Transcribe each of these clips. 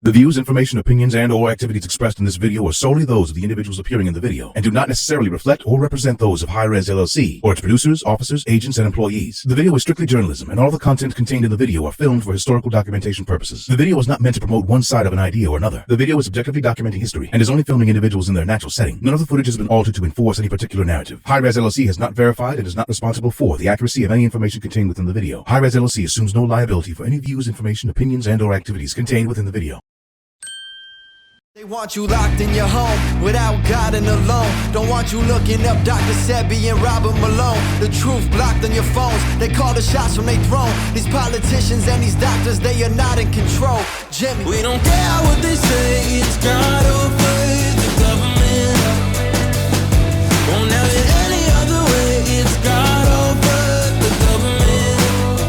The views, information, opinions, and/or activities expressed in this video are solely those of the individuals appearing in the video and do not necessarily reflect or represent those of Hi-Rez LLC or its producers, officers, agents, and employees. The video is strictly journalism, and all the content contained in the video are filmed for historical documentation purposes. The video is not meant to promote one side of an idea or another. The video is objectively documenting history and is only filming individuals in their natural setting. None of the footage has been altered to enforce any particular narrative. Hi-Rez LLC has not verified and is not responsible for the accuracy of any information contained within the video. Hi-Rez LLC assumes no liability for any views, information, opinions, and/or activities contained within the video. They want you locked in your home without God and alone. Don't want you looking up Dr. Sebi and Robert Malone. The truth blocked on your phones. They call the shots from their throne. These politicians and these doctors, they are not in control. Jimmy, we don't care what they say. It's God over the government. Won't have it any other way. It's God over the government.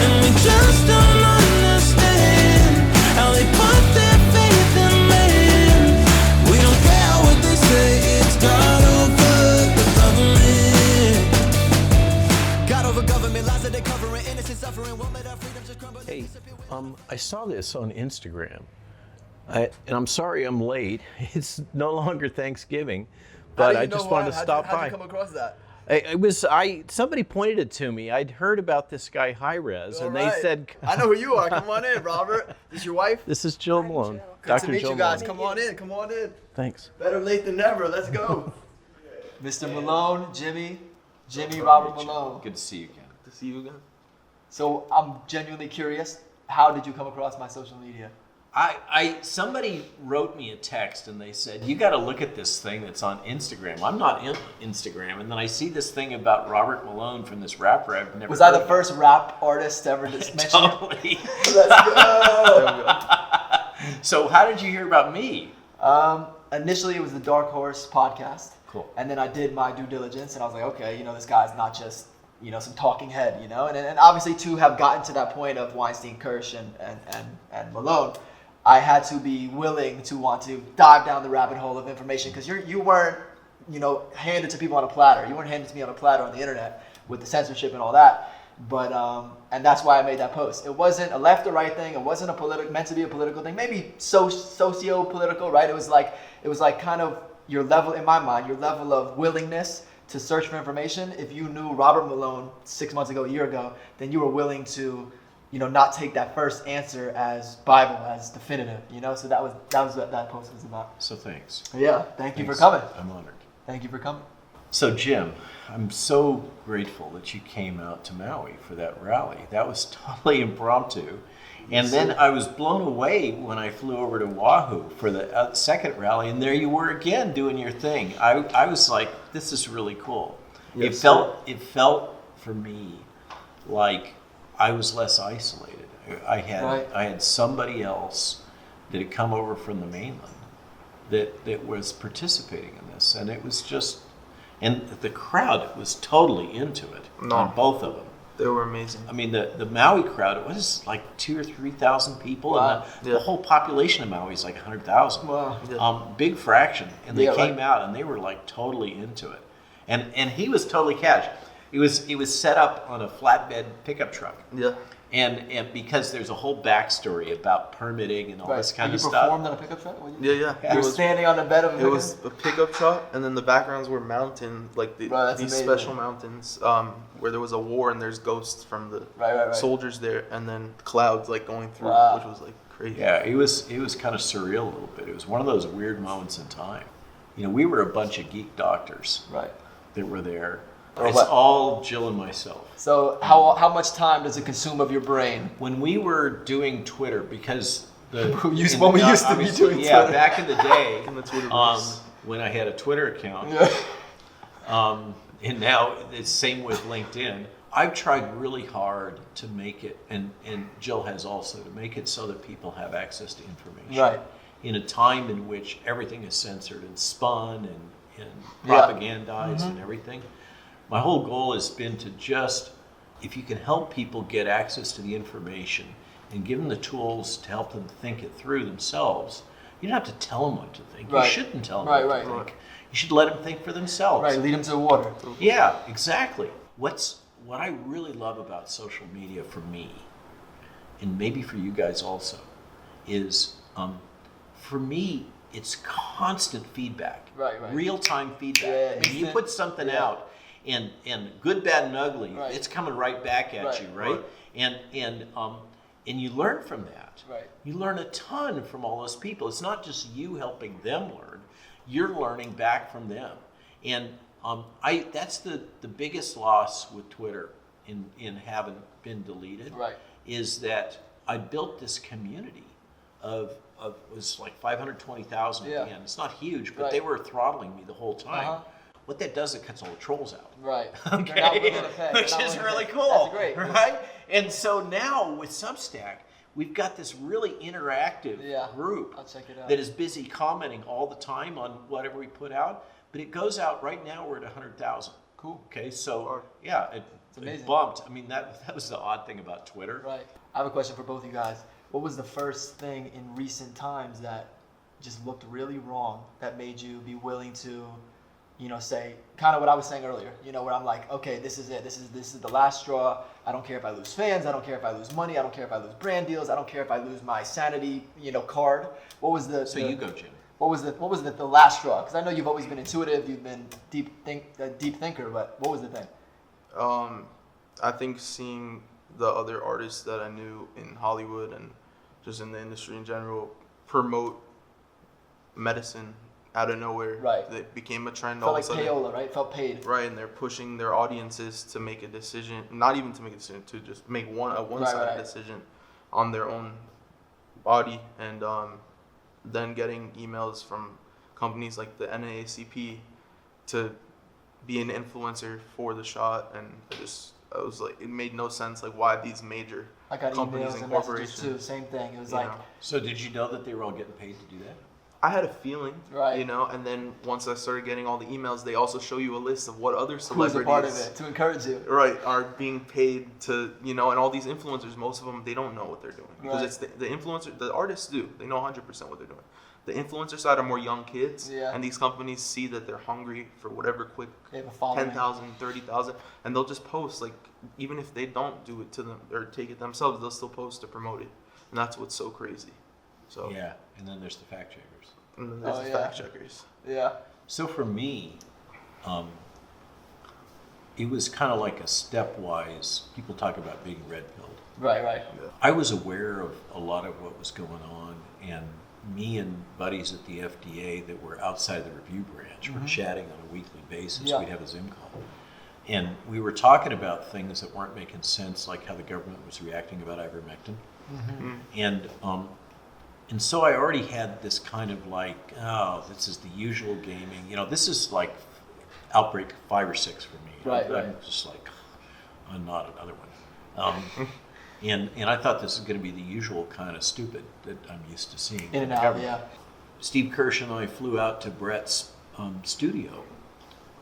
And we just don't understand how they put their faith in man. We don't care what they say. It's God over the government. God over government, lies that they're covering, innocent suffering, won't let our freedom just crumble. Hey, I saw this on Instagram, and I'm sorry I'm late. It's no longer Thanksgiving, but I just wanted to stop by. How'd you come across that? Somebody pointed it to me. I'd heard about this guy Hi-Rez, and they said, I know who you are. Come on in, Robert. This is your wife? "This is Jill Malone, Good Dr. to meet Jill you guys. Malone." Come on in. Come on in. Thanks. Better late than never. Let's go. Mr. Malone, Jimmy, Robert Malone. Good to see you again. Good to see you again. So I'm genuinely curious. How did you come across my social media? Somebody wrote me a text and they said, "You got to look at this thing that's on Instagram." I'm not in Instagram, and then I see this thing about Robert Malone from this rapper I've never. Was I the first rap artist ever to mention Totally. it? Let's go. So how did you hear about me? Initially, it was the Dark Horse podcast. Cool. And then I did my due diligence, and I was like, okay, this guy's not just, some talking head, and obviously to have gotten to that point of Weinstein, Kirsch, and Malone, I had to be willing to want to dive down the rabbit hole of information, because you weren't, handed to people on a platter. You weren't handed to me on a platter on the internet with the censorship and all that. But and that's why I made that post. It wasn't a left or right thing. It wasn't meant to be a political thing. Maybe socio-political, right? It was like kind of your level, in my mind, your level of willingness to search for information. If you knew Robert Malone 6 months ago, a year ago, then you were willing to, not take that first answer as Bible, as definitive. So that was what that post was about. So thanks. Yeah, thank you for coming. I'm honored. Thank you for coming. So Jim, I'm so grateful that you came out to Maui for that rally. That was totally impromptu. And then I was blown away when I flew over to Oahu for the second rally, and there you were again doing your thing. I was like, this is really cool. Yes, It felt for me like I was less isolated. I had somebody else that had come over from the mainland that was participating in this, and it was just, and the crowd was totally into it on both of them. They were amazing. I mean, the Maui crowd, it was like 2,000 or 3,000 people, wow. and the whole population of Maui is like 100,000. Wow. Yeah. Big fraction, and they came out and they were like totally into it, and he was totally cash. It was set up on a flatbed pickup truck. Yeah. And because there's a whole backstory about permitting and all this kind of You stuff. performed on a pickup truck? Yeah. You were standing on the bed of a It was a pickup truck, and then the backgrounds were mountain, like these amazing. special mountains, where there was a war and there's ghosts from the Right. soldiers there, and then clouds like going through, Wow. which was like crazy. Yeah, it was kind of surreal a little bit. It was one of those weird moments in time. We were a bunch of geek doctors that were there. It's all Jill and myself. So how much time does it consume of your brain? When we were doing Twitter, because When we used to be doing Twitter. back in the day, In the Twitter when I had a Twitter account, and now it's same with LinkedIn. I've tried really hard to make it, and Jill has also, to make it so that people have access to information. Right. In a time in which everything is censored and spun and propagandized and everything. My whole goal has been to just, if you can help people get access to the information and give them the tools to help them think it through themselves, you don't have to tell them what to think. Right. You shouldn't tell them what to think. You should let them think for themselves. Right, lead them to the water. Yeah, exactly. What I really love about social media for me, and maybe for you guys also, is for me, it's constant feedback, Right. real-time feedback. Yeah, I mean, you put something out, and good, bad, and ugly, Right. it's coming right back at you, right? And you learn from that. Right. You learn a ton from all those people. It's not just you helping them learn; you're learning back from them. And that's the biggest loss with Twitter in having been deleted. Right. Is that I built this community of it was like 520,000 at the end. It's not huge, but they were throttling me the whole time. What that does, it cuts all the trolls out. Right. Okay. They're not willing to pay. Which is really cool. That's great. Right? And so now with Substack, we've got this really interactive group I'll check it out. that is busy commenting all the time on whatever we put out. But it goes out right now, we're at 100,000. Cool. Okay, so it amazing. bumped. I mean, that was the odd thing about Twitter. Right. I have a question for both you guys. What was the first thing in recent times that just looked really wrong that made you be willing to, say kind of what I was saying earlier, where I'm like, okay, this is it. This is the last straw. I don't care if I lose fans. I don't care if I lose money. I don't care if I lose brand deals. I don't care if I lose my sanity, card. What was the? So you go, Jim. What was the last straw? Because I know you've always been intuitive. You've been a deep thinker. But what was the thing? I think seeing the other artists that I knew in Hollywood and just in the industry in general promote medicine out of nowhere. Right. It became a trend Felt all like of a sudden. payola, right? Felt paid. Right, and they're pushing their audiences to make a decision, not even to make a decision, to just make a one-sided decision on their own body, and then getting emails from companies like the NAACP to be an influencer for the shot, and I was like, it made no sense, like why these major I got companies emails and and messages corporations too. Same thing. It was you like, know. So did you know that they were all getting paid to do that? I had a feeling, Right. and then once I started getting all the emails, they also show you a list of what other who's celebrities a part of it to encourage you. right, are being paid to, and all these influencers, most of them, they don't know what they're doing. Because Right. it's the influencer, the artists do. They know 100% what they're doing. The influencer side are more young kids, and these companies see that they're hungry for whatever quick They have a following. 10,000, 30,000, and they'll just post, like, even if they don't do it to them or take it themselves, they'll still post to promote it. And that's what's so crazy. So, Yeah, and then there's the fact checkers. and then there's the fact checkers. Yeah. So for me, it was kind of like a stepwise. People talk about being red-pilled. Right. I was aware of a lot of what was going on, and me and buddies at the FDA that were outside the review branch were chatting on a weekly basis. Yeah. We'd have a Zoom call. And we were talking about things that weren't making sense, like how the government was reacting about ivermectin. And so I already had this kind of like, oh, this is the usual gaming. This is like outbreak 5 or 6 for me. Right. I'm just like, I'm not another one. And I thought this was going to be the usual kind of stupid that I'm used to seeing. In and the out. government. Yeah. Steve Kirsch and I flew out to Brett's studio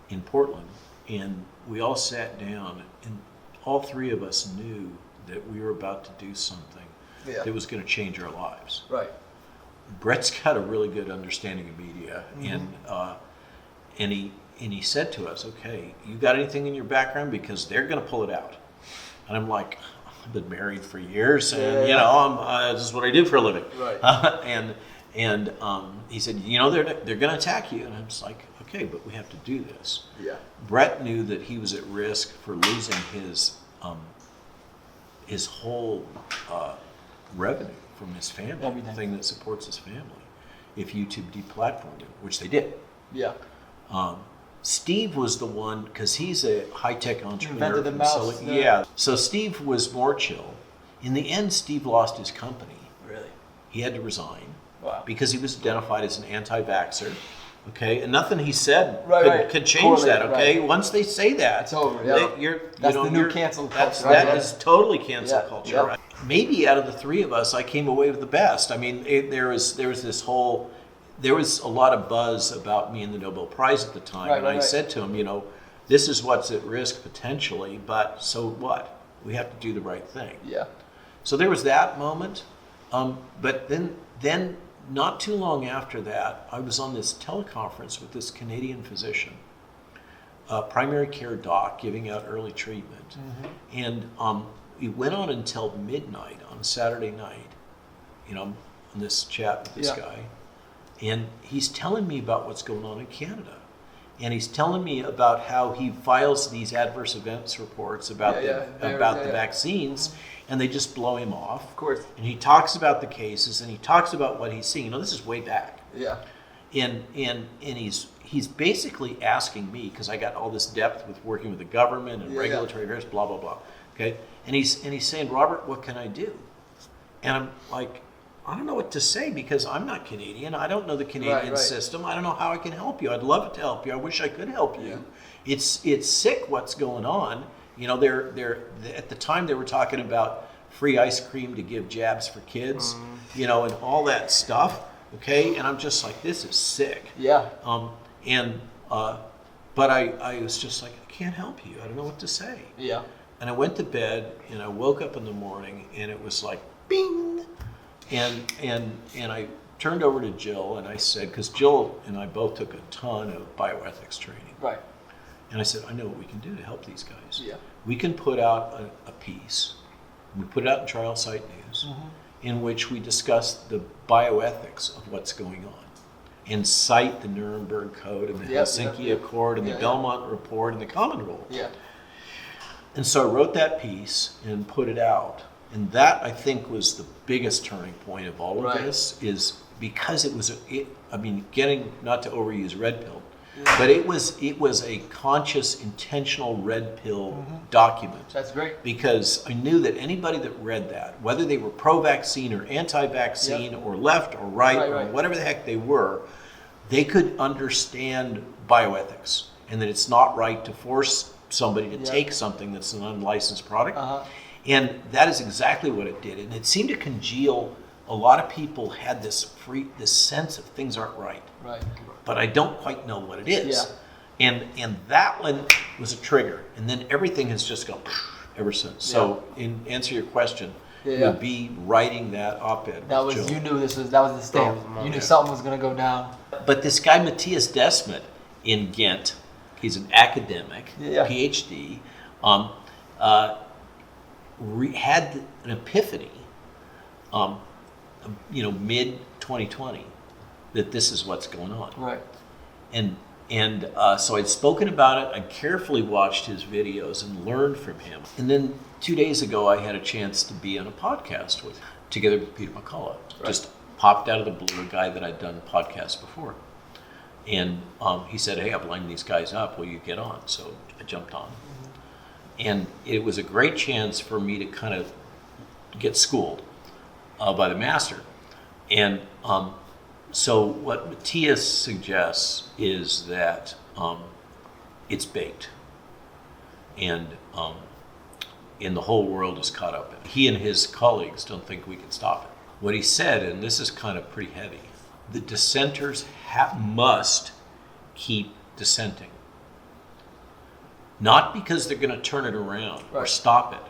in Portland, and we all sat down, and all 3 of us knew that we were about to do something that was going to change our lives. Right. Brett's got a really good understanding of media, and he said to us, "Okay, you got anything in your background, because they're going to pull it out." And I'm like, I've been married for years, and this is what I do for a living. Right. And he said, they're going to attack you, and I'm just like, okay, but we have to do this. Yeah. Brett knew that he was at risk for losing his whole revenue from his family, Everything. the thing that supports his family, if YouTube deplatformed him, which they did. Yeah. Steve was the one, because he's a high-tech entrepreneur. Invented the from mouse, Silicon- the- Yeah. So Steve was more chill. In the end, Steve lost his company. Really. He had to resign Wow. because he was identified as an anti-vaxxer. Okay, and nothing he said could change Correlate, that. Okay, right. once they say that, It's over, yeah. That's the new cancel culture, That right? is totally cancel Yeah, culture. yeah. Right? Maybe out of the 3 of us, I came away with the best. I mean, there was a lot of buzz about me and the Nobel Prize at the time, and I said to him, this is what's at risk potentially, but so what? We have to do the right thing. Yeah. So there was that moment, but then not too long after that, I was on this teleconference with this Canadian physician, primary care doc, giving out early treatment, and it went on until midnight on a Saturday night. this chat with this guy, and he's telling me about what's going on in Canada. And he's telling me about how he files these adverse events reports about the vaccines, and they just blow him off. Of course. And he talks about the cases, and he talks about what he's seeing. This is way back. Yeah. And he's basically asking me, because I got all this depth with working with the government and regulatory affairs, blah blah blah. Okay. And he's saying, Robert, what can I do? And I'm like, I don't know what to say, because I'm not Canadian. I don't know the Canadian system. I don't know how I can help you. I'd love to help you. I wish I could help you. It's sick what's going on. You know, they're at the time they were talking about free ice cream to give jabs for kids, you know, and all that stuff. Okay, and I'm just like, this is sick. Yeah. But I was just like, I can't help you. I don't know what to say. Yeah. And I went to bed, and I woke up in the morning, and it was like, bing. And I turned over to Jill, and I said, because Jill and I both took a ton of bioethics training. Right. And I said, I know what we can do to help these guys. Yeah. We can put out a piece. We put it out in Trial Site News, in which we discuss the bioethics of what's going on, and cite the Nuremberg Code and the Helsinki Accord and the Belmont Report and the Common Rule. Yeah. And so I wrote that piece and put it out. And that, I think, was the biggest turning point of all of this, is because it was, getting, not to overuse red pill, but it was a conscious, intentional red pill document. That's great. Because I knew that anybody that read that, whether they were pro-vaccine or anti-vaccine or left or right or whatever the heck they were, they could understand bioethics, and that it's not right to force somebody to take something that's an unlicensed product. And that is exactly what it did. And it seemed to congeal. A lot of people had this sense of things aren't right. Right. But I don't quite know what it is. Yeah. And that one was a trigger. And then everything has just gone ever since. So in answer to your question, would be writing that op-ed. That was, Jill. you knew that was the stamp. You knew something was going to go down. But this guy, Matthias Desmet in Ghent, he's an academic, PhD, had an epiphany, mid 2020, that this is what's going on. Right. And so I'd spoken about it. I carefully watched his videos and learned from him. And then 2 days ago, I had a chance to be on a podcast together with Peter McCullough. Right. Just popped out of the blue, a guy that I'd done podcasts before. And he said, hey, I've lined these guys up. Will you get on? So I jumped on. And it was a great chance for me to kind of get schooled by the master. And so what Matthias suggests is that it's baked. And the whole world is caught up in it. He and his colleagues don't think we can stop it. What he said, and this is kind of pretty heavy, the dissenters must keep dissenting. Not because they're going to turn it around or stop it,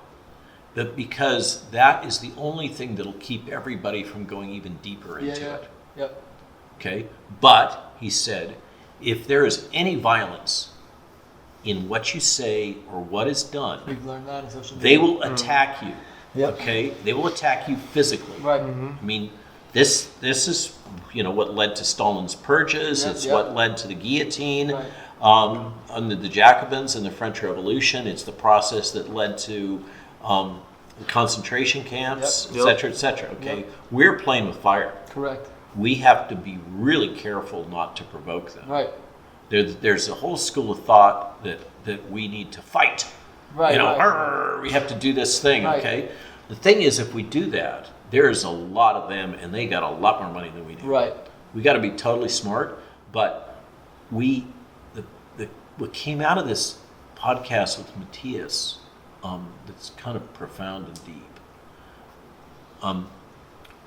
but because that is the only thing that'll keep everybody from going even deeper into it. Yep. Okay? But, he said, if there is any violence in what you say or what is done, we've learned that in social media. they will attack you. Yep. Okay? They will attack you physically. Right. I mean, this is what led to Stalin's purges. It's what led to the guillotine. Right. Under the Jacobins and the French Revolution, it's the process that led to concentration camps, et cetera, et cetera. Okay, we're playing with fire. Correct. We have to be really careful not to provoke them. Right. There's a whole school of thought that we need to fight. Right. We have to do this thing. Right. Okay. The thing is, if we do that, there's a lot of them, and they got a lot more money than we do. Right. We got to be totally smart, but what came out of this podcast with Matthias, that's kind of profound and deep,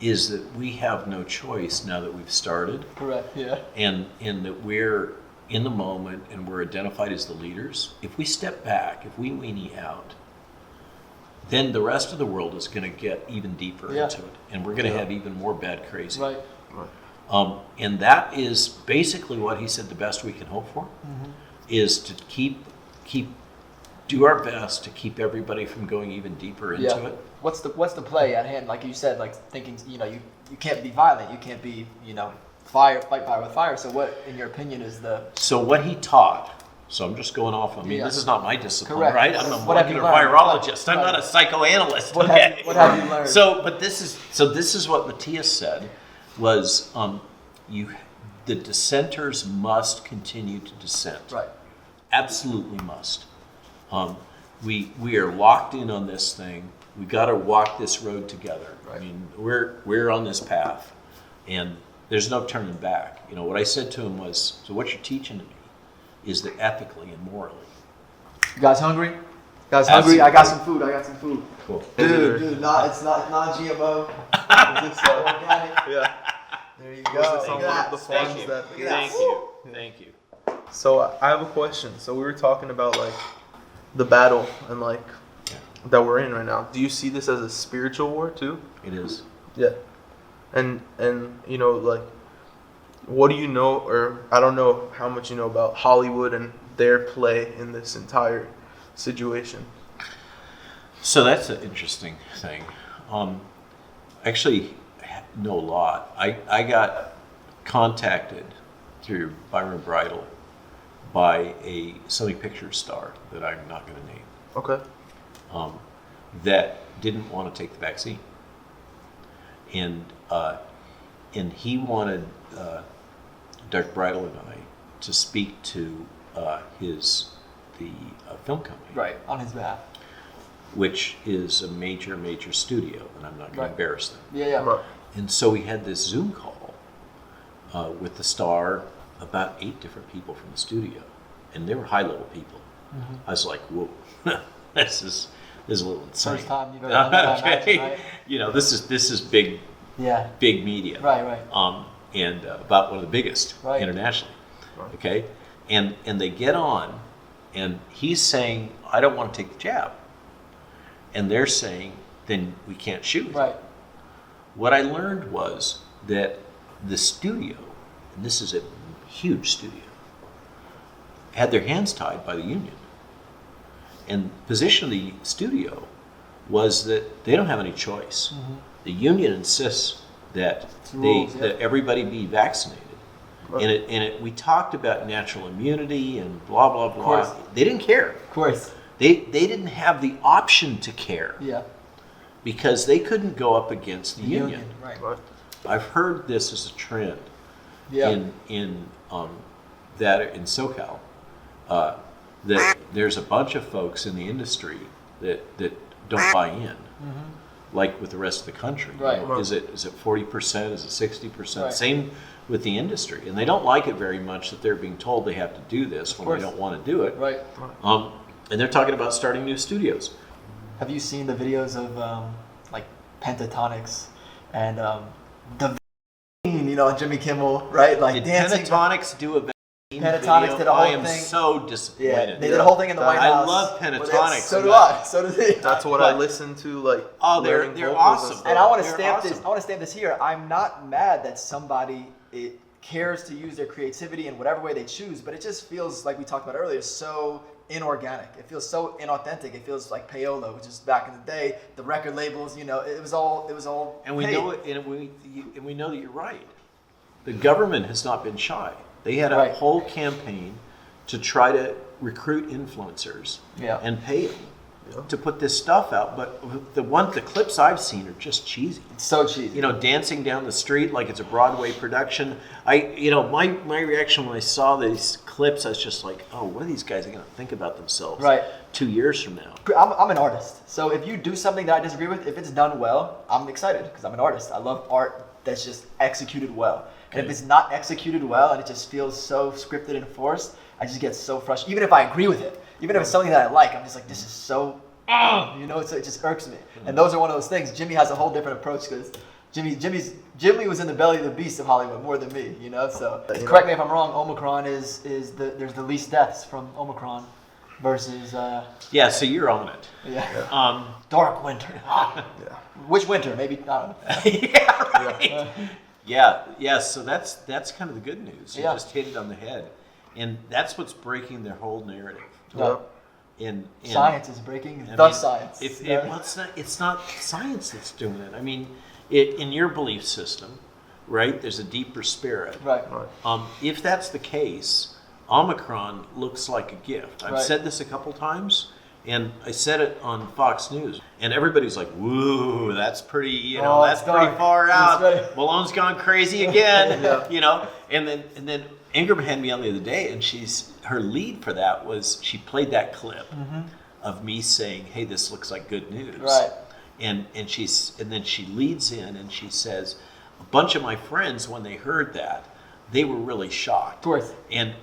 is that we have no choice now that we've started. Correct. Yeah. And that we're in the moment and we're identified as the leaders. If we step back, if we weenie out, then the rest of the world is going to get even deeper into it, and we're going to have even more bad crazy. Right. And that is basically what he said. The best we can hope for is to do our best to keep everybody from going even deeper into it. What's the play at hand? Like you said, like thinking, you can't be violent. You can't be, fight fire with fire. So what, in your opinion, is the... So what he taught, so I'm just going off, this is not my discipline, Correct. right? I'm a What have you molecular learned? virologist. I'm Right. not a psychoanalyst. What okay? have you learned? So this is what Matthias said, was the dissenters must continue to dissent. Right. Absolutely must. We are locked in on this thing. We got to walk this road together. Right. I mean, we're on this path, and there's no turning back. What I said to him was, so what you're teaching to me is that ethically and morally. You guys hungry? Absolutely. I got some food. Cool. Dude, it's not non-GMO. It's organic. Yeah. There you go. Those are Look some at of the that. farms that. Thank you. So I have a question. So we were talking about like the battle and like that we're in right now. Do you see this as a spiritual war too? It is. Yeah. And like, what do you know, or I don't know how much you know about Hollywood and their play in this entire situation? So that's an interesting thing. Actually, I know a lot. I got contacted through Byron Bridle by a Sony Pictures star that I'm not going to name. Okay. That didn't want to take the vaccine, and he wanted Dr. Bridle and I to speak to the film company, Right, on his behalf. which is a major studio, and I'm not going Right. to embarrass them. Yeah. Right. And so we had this Zoom call with the star, about 8 different people from the studio, and they were high-level people. Mm-hmm. I was like, whoa, this is a little insane. First time you've ever done that, I imagine, right? This is big Yeah. media. Right. And about one of the biggest Right. internationally. Right. Okay, and they get on, and he's saying, I don't want to take the jab, and they're saying, then we can't shoot. Right. What I learned was that the studio, and this is a huge studio, had their hands tied by the union. And the position of the studio was that they don't have any choice. Mm-hmm. The union insists that rules, that everybody be vaccinated. Right. And we talked about natural immunity and blah blah blah. course. They didn't care. Of course. They didn't have the option to care Yeah. because they couldn't go up against the union. Right. Right. I've heard this as a trend Yeah. in SoCal, that there's a bunch of folks in the industry that don't buy in, like with the rest of the country. Right. Is it 40%? Is it 60%? Right. Same with the industry, and they don't like it very much that they're being told they have to do this when course. they don't want to do it. Right. And they're talking about starting new studios. Have you seen the videos of like Pentatonics and the Jimmy Kimmel, right? Like Did dancing. Pentatonics do a vaccine Pentatonics video? did a whole I am thing. so Yeah, disappointed. they did a whole thing in the White I House. love But Pentatonics. So do I. So does he. That's what I listen to, like. Oh, they're learning vocals awesome. and stuff. And I want to They're stamp awesome. this. I want to stamp this here. I'm not mad that somebody cares to use their creativity in whatever way they choose, but it just feels like we talked about earlier, so inorganic. It feels so inauthentic. It feels like payola, which is back in the day. The record labels, it was all. And we paid. know it, and we know that you're right. The government has not been shy. They had a Right. whole campaign to try to recruit influencers Yeah. and pay them to put this stuff out. But the clips I've seen are just cheesy. It's so cheesy. Dancing down the street like it's a Broadway production. My reaction when I saw these clips, I was just like, oh, what are these guys going to think about themselves Right. 2 years from now? I'm an artist, so if you do something that I disagree with, if it's done well, I'm excited because I'm an artist. I love art that's just executed well. And if it's not executed well and it just feels so scripted and forced, I just get so frustrated. Even if I agree with it, even if it's something that I like, I'm just like, this is so, it just irks me. And those are one of those things. Jimmy has a whole different approach because Jimmy was in the belly of the beast of Hollywood more than me, So correct me if I'm wrong. Omicron there's the least deaths from Omicron versus Yeah, so you're on it. dark winter. Yeah. Which winter? Maybe I don't know. Yeah, right. Yeah. So that's kind of the good news. You Yeah. just hit it on the head, and that's what's breaking their whole narrative. No. And Science is breaking. I The mean, science. It's not science that's doing it. I mean, in your belief system, right, there's a deeper spirit. Right. If that's the case, Omicron looks like a gift. I've Right. said this a couple times, and I said it on Fox News, and everybody's like, "Woo, that's pretty, that's it's pretty dark. far It's out. very- Malone's gone crazy again." Yeah. And then Ingram had me on the other day, and her lead for that was she played that clip of me saying, "Hey, this looks like good news." Right. And then she leads in and she says, a bunch of my friends, when they heard that, they were really shocked. Of course. And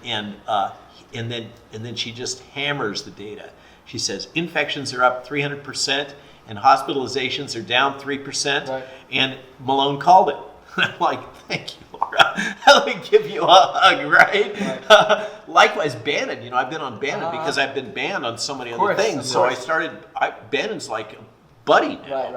then she just hammers the data. She says infections are up 300% and hospitalizations are down 3%. Right. And Malone called it. I'm like, thank you, Laura. Let me give you a hug, right? Likewise, Bannon. I've been on Bannon because I've been banned on so many other course, things. of So course. Bannon's like a buddy now.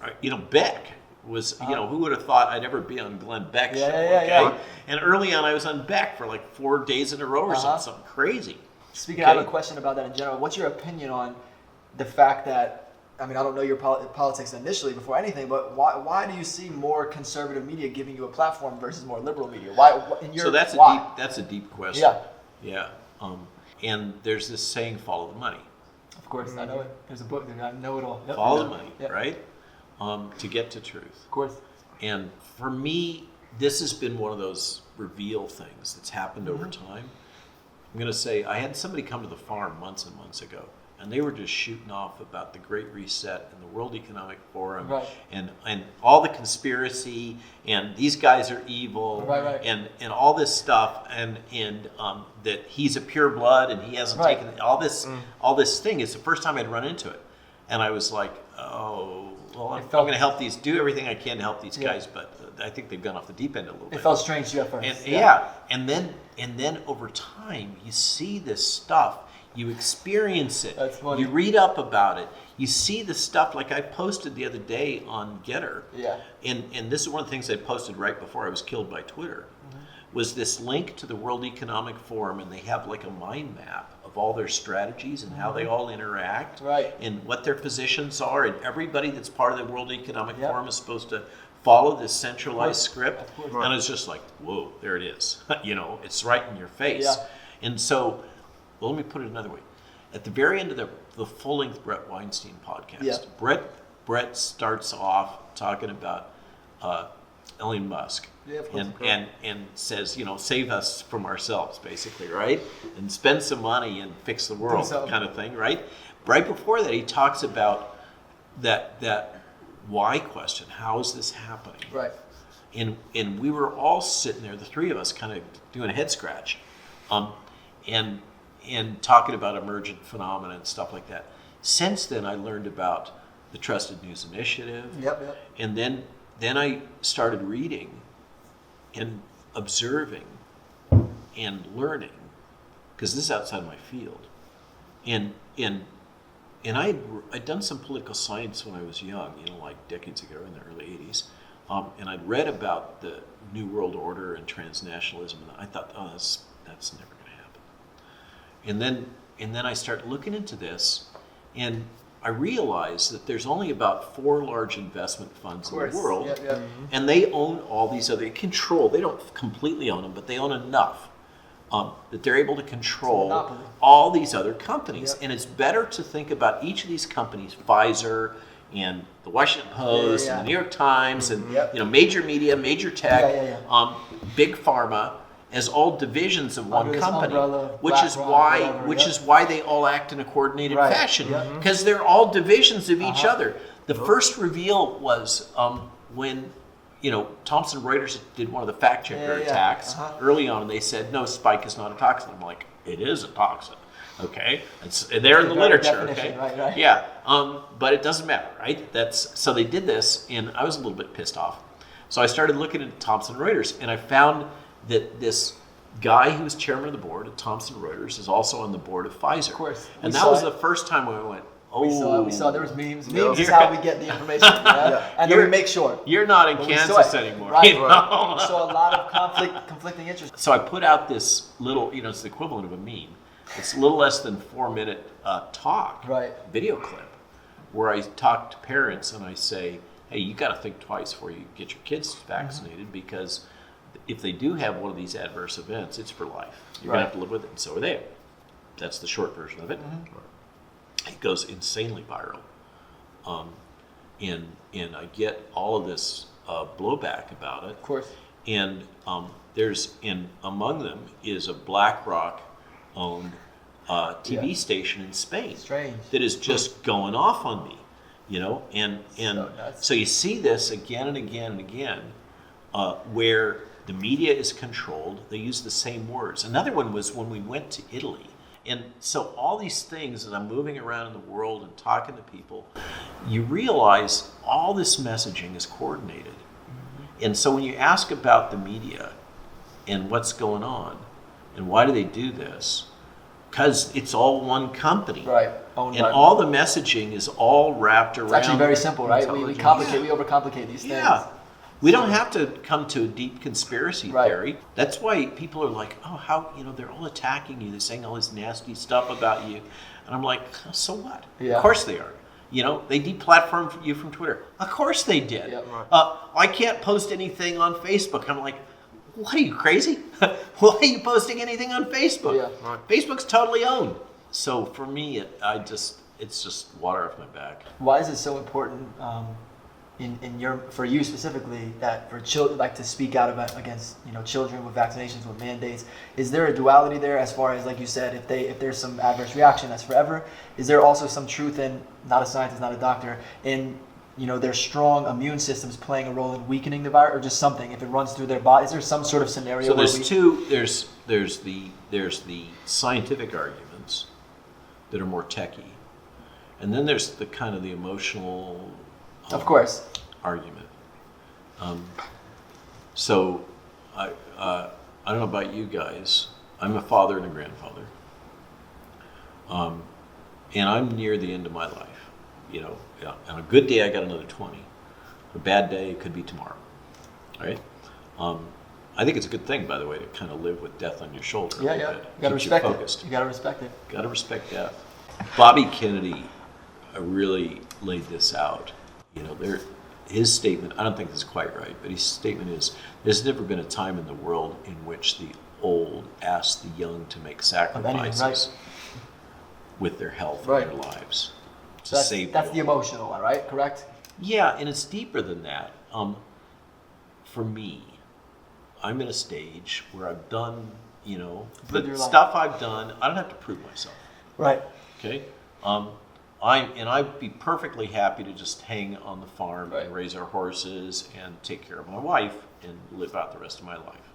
Right. Beck was, who would have thought I'd ever be on Glenn Beck's show, Yeah. okay? And early on, I was on Beck for like 4 days in a row or something crazy. Speaking, I have a question about that in general. What's your opinion on the fact that, I don't know your politics initially before anything, but why do you see more conservative media giving you a platform versus more liberal media? So that's a deep question. Yeah. Yeah. And there's this saying, follow the money. Of course, I know it. There's a book that I know it all. Yep. Follow the money, Yep. right? To get to truth. Of course. And for me, this has been one of those reveal things that's happened over Mm-hmm. time. I'm going to say, I had somebody come to the farm months and months ago, and they were just shooting off about the Great Reset and the World Economic Forum, Right. and all the conspiracy, and these guys are evil, Right. and all this stuff, and that he's a pure blood, and he hasn't Right. taken all this thing. It's the first time I'd run into it, and I was like, oh. Well, I'm going to help do everything I can to help these guys, but I think they've gone off the deep end a little bit. It felt strange to you at first. And then over time, you see this stuff, you experience it, That's funny. you read up about it, you see the stuff. Like I posted the other day on Getter, and this is one of the things I posted right before I was killed by Twitter, was this link to the World Economic Forum, and they have like a mind map of all their strategies and how they all interact, Right. and what their positions are, and everybody that's part of the World Economic Forum is supposed to follow this centralized script. And it's just like, whoa, there it is. It's right in your face. Yeah. And so, let me put it another way. At the very end of the full-length Brett Weinstein podcast, Brett starts off talking about Elon Musk. Yeah, of course. And says, save us from ourselves, basically, right? And spend some money and fix the world, kind of thing, right? Right before that, he talks about that why question. How is this happening? Right. And we were all sitting there, the three of us, kind of doing a head scratch, and talking about emergent phenomena and stuff like that. Since then, I learned about the Trusted News Initiative. Yep. And then I started reading and observing and learning, because this is outside my field. And I'd done some political science when I was young, like decades ago in the early 80s. And I'd read about the New World Order and transnationalism, and I thought, oh, that's never going to happen. And then I started looking into this, and I realized that there's only about 4 large investment funds in the world, Yep. and they own all these other, they don't completely own them, but they own enough that they're able to control all these other companies. And it's better to think about each of these companies, Pfizer and the Washington Post and the New York Times and major media, major tech, big pharma, as all divisions of one company, which is why they all act in a coordinated fashion, because they're all divisions of each other. The first reveal was when Thomson Reuters did one of the fact checker attacks early on, and they said, no, spike is not a toxin. I'm like, it is a toxin. Okay, it's there in the literature. Okay, right. Yeah, but it doesn't matter, right? So they did this, and I was a little bit pissed off. So I started looking at Thomson Reuters, and I found that this guy who was chairman of the board at Thomson Reuters is also on the board of Pfizer. Of course, and that was the first time when I went, oh, we saw there was memes. Memes is how we get the information, and then we make sure you're not in Kansas anymore. Right. So a lot of conflicting interests. So I put out this little, it's the equivalent of a meme. It's a little less than 4-minute talk, video clip, where I talk to parents and I say, hey, you got to think twice before you get your kids vaccinated, because if they do have one of these adverse events, it's for life. You're going to have to live with it, and so are they. That's the short version of it. It goes insanely viral. And I get all of this blowback about it. Of course. And among them is a BlackRock-owned TV station in Spain. Strange. That is just going off on me, and so you see this again and again and again, where the media is controlled. They use the same words. Another one was when we went to Italy. And so all these things, as I'm moving around in the world and talking to people, you realize all this messaging is coordinated. And so when you ask about the media and what's going on and why do they do this, because it's all one company. Right. And all the messaging is all wrapped around. It's actually very simple, right? We overcomplicate these things. Yeah. We don't have to come to a deep conspiracy theory. That's why people are like, oh, how, they're all attacking you. They're saying all this nasty stuff about you. And I'm like, so what? Yeah. Of course they are. They deplatformed you from Twitter. Of course they did. Yep. I can't post anything on Facebook. I'm like, what, are you crazy? Why are you posting anything on Facebook? Yeah. Facebook's totally owned. So for me, it's just water off my back. Why is it so important for you specifically, that for children, like, to speak out against children with vaccinations, with mandates? Is there a duality there, as far as, like you said, if there's some adverse reaction, that's forever? Is there also some truth in, not a scientist, not a doctor, in their strong immune systems playing a role in weakening the virus, or just something if it runs through their body? Is there some sort of scenario? So there's the scientific arguments that are more techie, and then there's the kind of the emotional, of course, argument. So I don't know about you guys. I'm a father and a grandfather, and I'm near the end of my life. On a good day, I got another 20. A bad day, it could be tomorrow. All right. I think it's a good thing, by the way, to kind of live with death on your shoulder. Yeah. You gotta respect it. You gotta respect it. Got to respect death. Bobby Kennedy really laid this out. His statement, I don't think this is quite right, but his statement is, there's never been a time in the world in which the old ask the young to make sacrifices with their health and their lives to save That's the the emotional one, right? Correct? Yeah, and it's deeper than that. For me, I'm in a stage where I've done, the stuff I've done, I don't have to prove myself. Right. Okay? I'd be perfectly happy to just hang on the farm and raise our horses and take care of my wife and live out the rest of my life.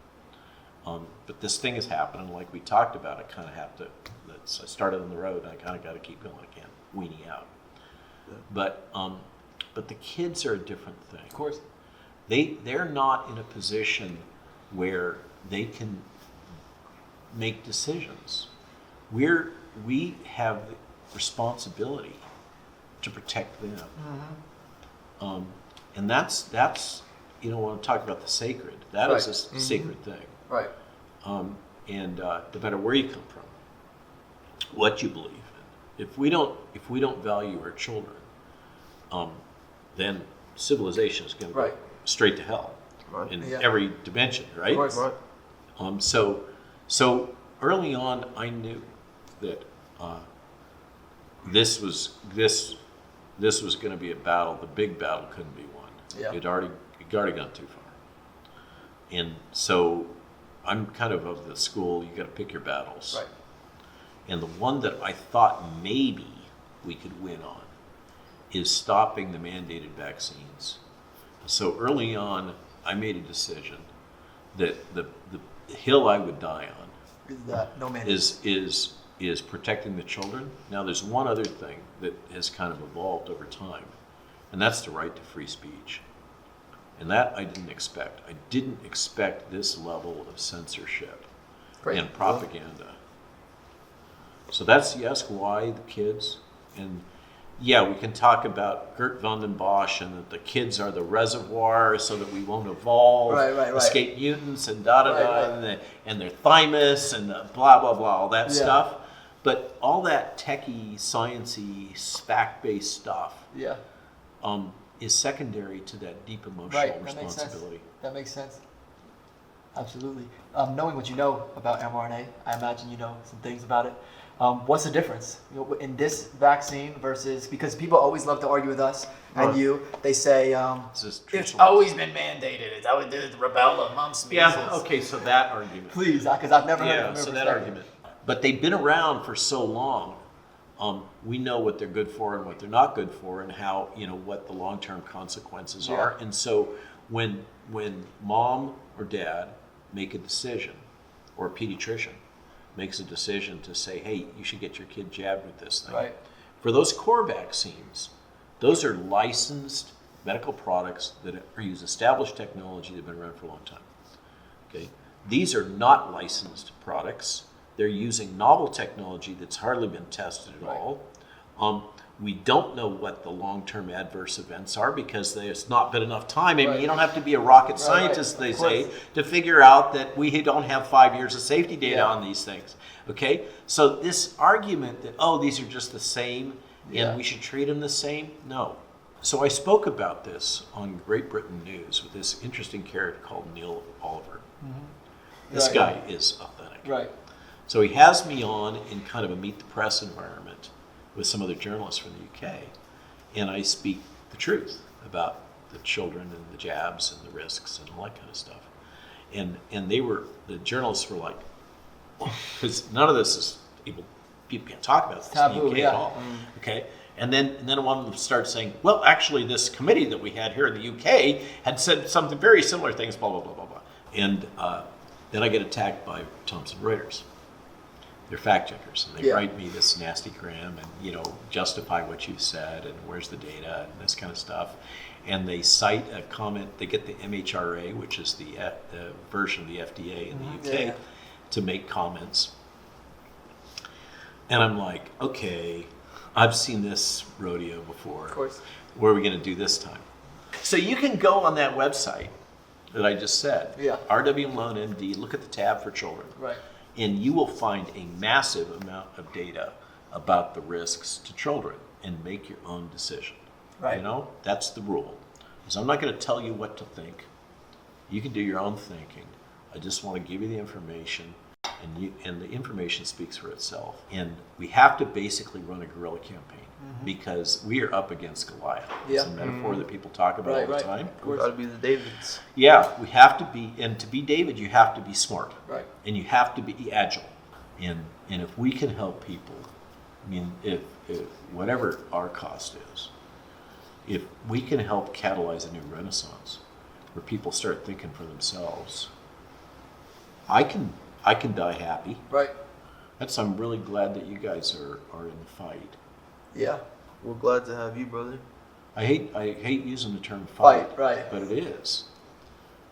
But this thing has happened, and like we talked about, I kind of have to. I started on the road, and I kind of got to keep going. I can't weenie out. Yeah. But the kids are a different thing. Of course. They're not in a position where they can make decisions. We have the responsibility to protect them. Mm-hmm. And that's when I talk about the sacred, that is a sacred thing. Right. And no matter where you come from, what you believe in, if we don't value our children, then civilization is going to go straight to hell in every dimension, right? Of course. Right. So early on, I knew that this was going to be a battle. The big battle couldn't be won. Yeah. It already gone too far. And so I'm kind of the school, you got to pick your battles. Right. And the one that I thought maybe we could win on is stopping the mandated vaccines. So early on, I made a decision that the hill I would die on Is that no mandate? is protecting the children. Now there's one other thing that has kind of evolved over time, and that's the right to free speech. And that I didn't expect. I didn't expect this level of censorship and propaganda. So that's, you ask why the kids, and yeah, we can talk about Gert von den Bosch and that the kids are the reservoir so that we won't evolve, escape mutants and and their thymus and the blah, blah, blah, all that stuff. But all that techie, sciencey, fact-based stuff, is secondary to that deep emotional Right, that makes sense. responsibility. That makes sense. Absolutely. Knowing what you know about mRNA, I imagine you know some things about it. What's the difference in this vaccine versus, because people always love to argue with us and you, they say, it's always been mandated. It's always been rubella, mumps, measles. Yeah, okay, so that argument. Please, because I've never heard of Yeah, so that argument. But they've been around for so long. We know what they're good for and what they're not good for, and how, what the long-term consequences are. And so when mom or dad make a decision, or a pediatrician makes a decision to say, hey, you should get your kid jabbed with this thing. Right. For those core vaccines, those are licensed medical products that use established technology that have been around for a long time. Okay, these are not licensed products. They're using novel technology that's hardly been tested at all. We don't know what the long-term adverse events are because there's not been enough time. I mean, you don't have to be a rocket scientist, they say, to figure out that we don't have 5 years of safety data on these things. Okay, so this argument that, these are just the same and we should treat them the same, no. So I spoke about this on Great Britain News with this interesting character called Neil Oliver. This guy is authentic. Right. So he has me on in kind of a meet the press environment with some other journalists from the UK, and I speak the truth about the children and the jabs and the risks and all that kind of stuff. And the journalists were like, because none of this is people can't talk about this in the UK at all. Okay. And then one of them starts saying, well, actually this committee that we had here in the UK had said something very similar things, blah, blah, blah, blah, blah. And then I get attacked by Thomson Reuters. They're fact checkers, and they write me this nasty gram and, justify what you've said and where's the data and this kind of stuff. And they cite a comment, they get the MHRA, which is the version of the FDA in the UK, to make comments. And I'm like, okay, I've seen this rodeo before. Of course. What are we going to do this time? So you can go on that website that I just said, RW Malone MD, look at the tab for children. Right. And you will find a massive amount of data about the risks to children and make your own decision. Right. That's the rule. So I'm not going to tell you what to think. You can do your own thinking. I just want to give you the information, and the information speaks for itself. And we have to basically run a guerrilla campaign because we are up against Goliath. It's a metaphor that people talk about all the time. We got to be the Davids. Yeah, we have to be, and to be David, you have to be smart. Right. And you have to be agile. And if we can help people, I mean, if whatever our cost is, if we can help catalyze a new renaissance where people start thinking for themselves, I can die happy. Right. I'm really glad that you guys are in the fight. Yeah. We're glad to have you, brother. I hate using the term fight, right. But it is.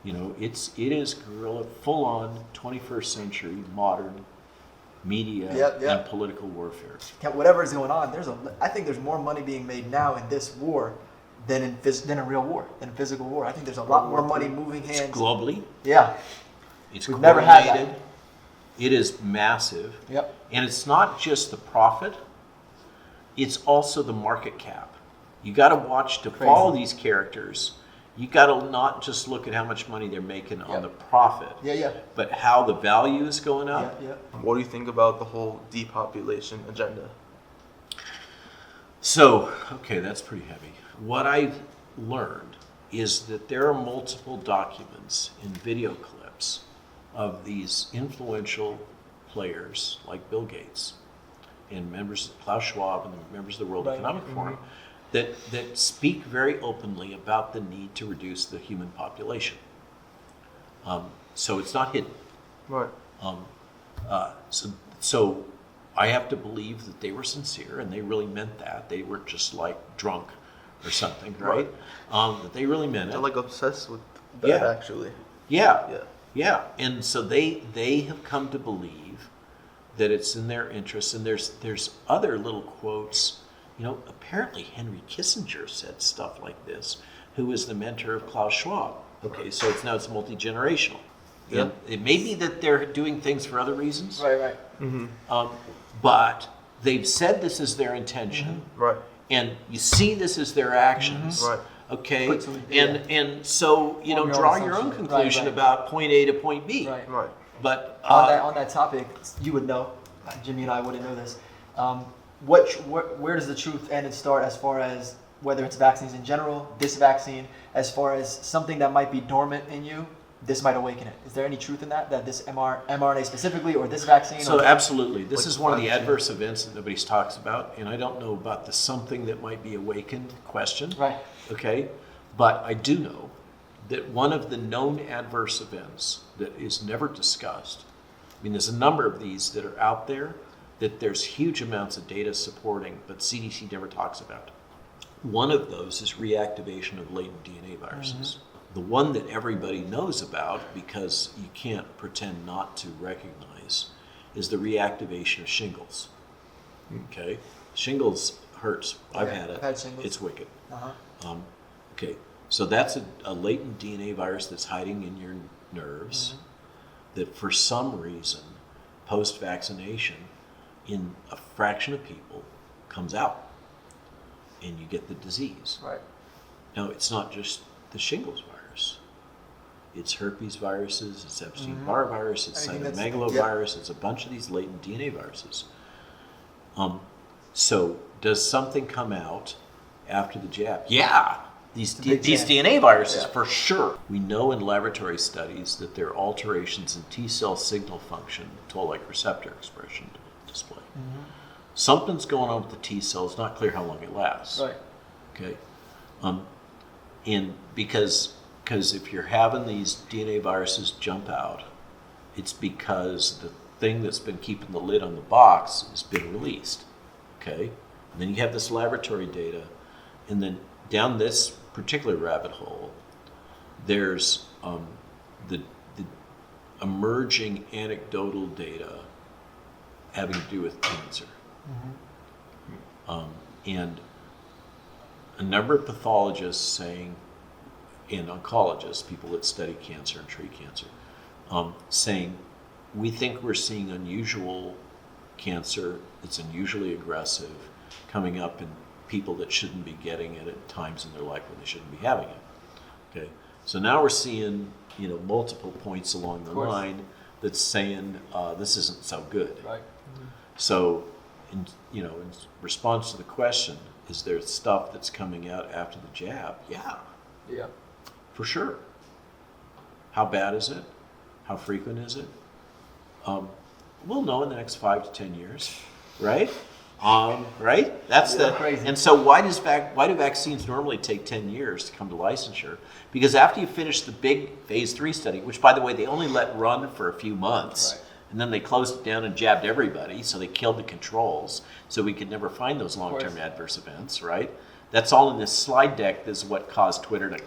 It is guerrilla, full on 21st century modern media and political warfare. Whatever is going on, I think there's more money being made now in this war than in real war, than in physical war. I think there's a lot more money moving hands. It's globally. Yeah. It's We've never had that. It is massive. Yep. And it's not just the profit, it's also the market cap. You got to watch to follow these characters. You got to not just look at how much money they're making on the profit, but how the value is going up. Yeah. What do you think about the whole depopulation agenda? So, okay, that's pretty heavy. What I've learned is that there are multiple documents and video clips of these influential players like Bill Gates and members of Klaus Schwab and the members of the World Economic Forum that speak very openly about the need to reduce the human population. So it's not hidden. Right. So I have to believe that they were sincere and they really meant that. They weren't just like drunk or something, right? That they really meant They're it. like obsessed with that, actually. Yeah. And so they have come to believe that it's in their interest. And there's other little quotes. Apparently Henry Kissinger said stuff like this, who is the mentor of Klaus Schwab. Okay, so it's multi-generational. Yeah. And it may be that they're doing things for other reasons. Right. But they've said this is their intention. Right. And you see this as their actions. Right. Okay, Quickly, and so you know, Form your own draw your own assumption. conclusion Right. about point A to point B. Right. Right. But On that topic, you would know. Jimmy and I wouldn't know this. Where does the truth end and start as far as whether it's vaccines in general, this vaccine, as far as something that might be dormant in you, this might awaken it. Is there any truth in that this mRNA specifically, or this vaccine? So absolutely, this Like is one of the 5G. adverse events that nobody talks about, and I don't know about the something that might be awakened question. Right. Okay, but I do know that one of the known adverse events that is never discussed. I mean, there's a number of these that are out there that there's huge amounts of data supporting, but CDC never talks about. One of those is reactivation of latent DNA viruses. The one that everybody knows about, because you can't pretend not to recognize, is the reactivation of shingles. Okay? Shingles hurts. I've had it. I've had shingles. It's wicked. Uh-huh. Okay, so that's a latent DNA virus that's hiding in your nerves that for some reason, post-vaccination, in a fraction of people, comes out and you get the disease. Right. Now, it's not just the shingles virus. It's herpes viruses, it's Epstein-Barr virus, it's Anything that's- cytomegalovirus, it's a bunch of these latent DNA viruses. So does something come out after the jab? Yeah, these big chance. DNA viruses Yeah. for sure. We know in laboratory studies that there are alterations in T cell signal function, toll-like receptor expression display. Something's going on with the T cells, not clear how long it lasts. Right. Okay, and because if you're having these DNA viruses jump out, it's because the thing that's been keeping the lid on the box has been released. Okay, and then you have this laboratory data, and then down this particular rabbit hole, there's the emerging anecdotal data having to do with cancer. And a number of pathologists saying, and oncologists, people that study cancer and treat cancer, saying, we think we're seeing unusual cancer, it's unusually aggressive, coming up in people that shouldn't be getting it at times in their life when they shouldn't be having it. Okay, so now we're seeing, you know, multiple points along the course. line that's saying this isn't so good. Right. So, in response to the question, is there stuff that's coming out after the jab? Yeah, Yeah. for sure. How bad is it? How frequent is it? We'll know in the next 5 to 10 years, right? Right? That's crazy. And so why do vaccines normally take 10 years to come to licensure? Because after you finish the big phase 3 study, which by the way they only let run for a few months, Right. and then they closed it down and jabbed everybody, so they killed the controls, so we could never find those long-term course. adverse events, right? That's all in this slide deck. This is what caused Twitter to,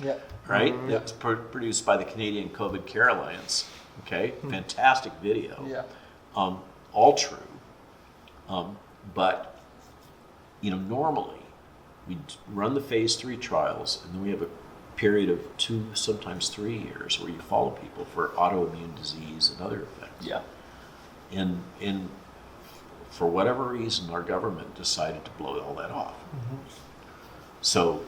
Yeah. right? That was produced by the Canadian COVID Care Alliance. Okay, fantastic video. Yeah. All true. But normally we run the phase 3 trials, and then we have a period of 2, sometimes 3 years where you follow people for autoimmune disease and other effects. Yeah. And for whatever reason, our government decided to blow all that off. So,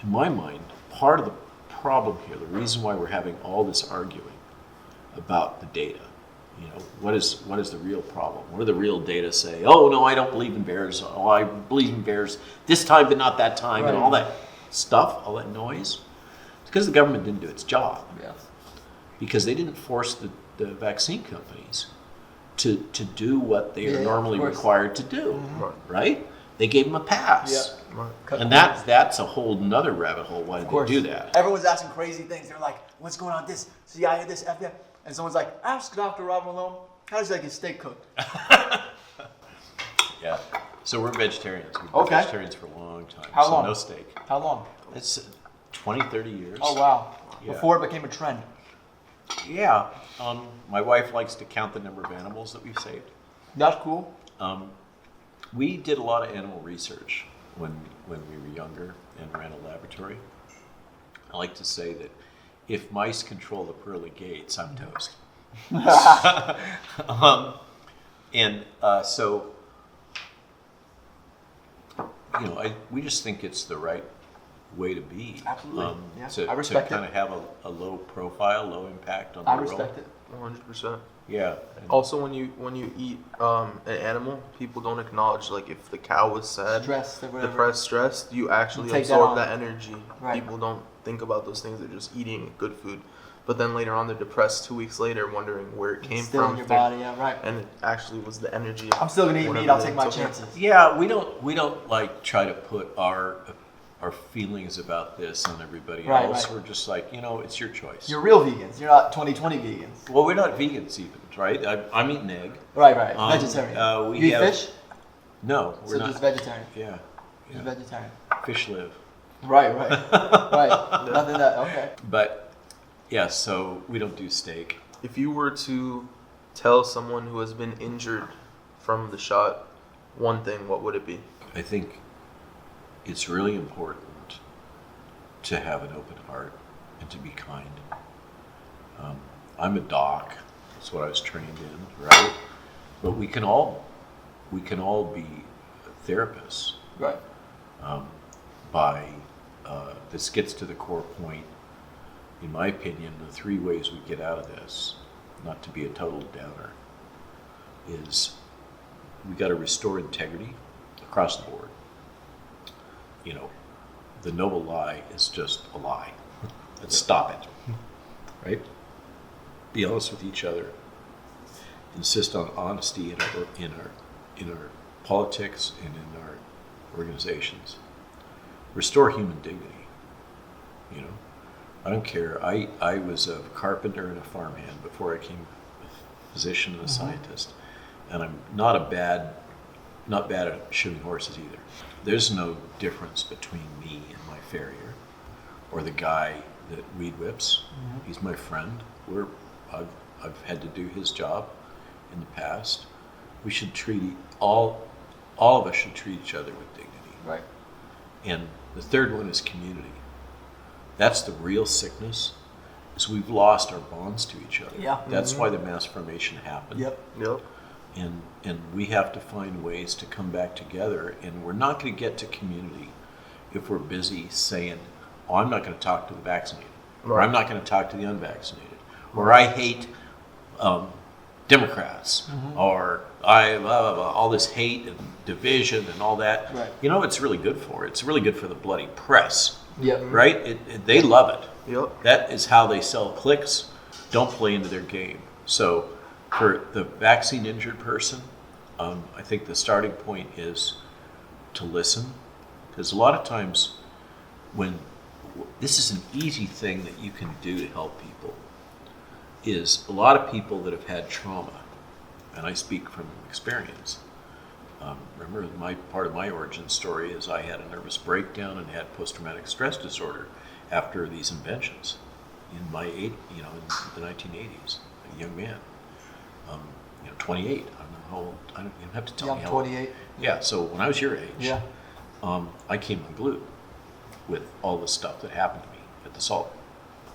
in my mind, part of the problem here, the reason why we're having all this arguing about the data, what is the real problem? What do the real data say? Oh, no, I don't believe in bears. Oh, I believe in bears this time, but not that time, and all that stuff, all that noise. It's because the government didn't do its job. Yeah. Because they didn't force the vaccine companies to do what they are normally of course. required to do, right? They gave them a pass. Yeah. And that's a whole nother rabbit hole. Why did they do that? Everyone's asking crazy things. They're like, what's going on with this? CIA, this, FBI. And someone's like, ask Dr. Rob Malone, how does that get steak cooked? Yeah. So we're vegetarians. We've been Okay. vegetarians for a long time. How so long? no steak. How long? It's 20, 30 years. Oh, wow. Yeah. Before it became a trend. Yeah. My wife likes to count the number of animals that we've saved. That's cool. We did a lot of animal research when we were younger and ran a laboratory. I like to say that if mice control the pearly gates, I'm toast. So we just think it's the right way to be. Absolutely. Yeah. To, I respect to kind it. of have a low profile, low impact on the I world. respect it. 100%. Yeah. Also, when you eat an animal, people don't acknowledge, like, if the cow was sad, Stressed or whatever. depressed, stressed, you actually You take that absorb on. that energy. Right. People don't think about those things. They're just eating good food, but then later on they're depressed 2 weeks later, wondering where it came Still from. in your body, yeah, right. And it actually was the energy. I'm still gonna eat meat. I'll take my chances. Yeah, we don't like try to put our feelings about this on everybody Right, else. right. We're just like, it's your choice. You're real vegans. You're not 2020 vegans. Well, we're not vegans even, right? I'm eating egg. Right. Vegetarian. We you eat have- fish? No, we're So not. just vegetarian. Yeah. Just vegetarian. Fish live. Right. Right. Nothing that. Okay. But yeah, so we don't do steak. If you were to tell someone who has been injured from the shot one thing, what would it be? I think it's really important to have an open heart and to be kind. I'm a doc. That's what I was trained in, right? But we can all be therapists. Right. This gets to the core point, in my opinion, the three ways we get out of this, not to be a total downer, is we got to restore integrity across the board. The noble lie is just a lie. Let's stop it, right? Be honest with each other. Insist on honesty in our politics and in our organizations. Restore human dignity. I don't care. I was a carpenter and a farmhand before I became a physician and a scientist, and I'm not bad at shooting horses either. There's no difference between me and my farrier, or the guy that weed whips. He's my friend. I've had to do his job in the past. We should treat all of us should treat each other with dignity. Right. And the third one is community. That's the real sickness, is we've lost our bonds to each other. Yeah. That's why the mass formation happened. Yep. And we have to find ways to come back together, and we're not going to get to community if we're busy saying, oh, I'm not going to talk to the vaccinated, or I'm not going to talk to the unvaccinated, or I hate Democrats, or I blah, blah, blah, all this hate and division and all that. Right. It's really good for? It's really good for the bloody press, Yep. right? They love it. Yep. That is how they sell clicks. Don't play into their game. So for the vaccine injured person, I think the starting point is to listen, because a lot of times when this is an easy thing that you can do to help people, is a lot of people that have had trauma, and I speak from experience. Remember, part of my origin story is I had a nervous breakdown and had post-traumatic stress disorder after these inventions in in the 1980s. A young man, 28. I don't know how old. You don't have to tell Yeah, me I'm how 28. old. Yeah, so when I was your age, Yeah. I came unglued with all the stuff that happened to me at the Salt.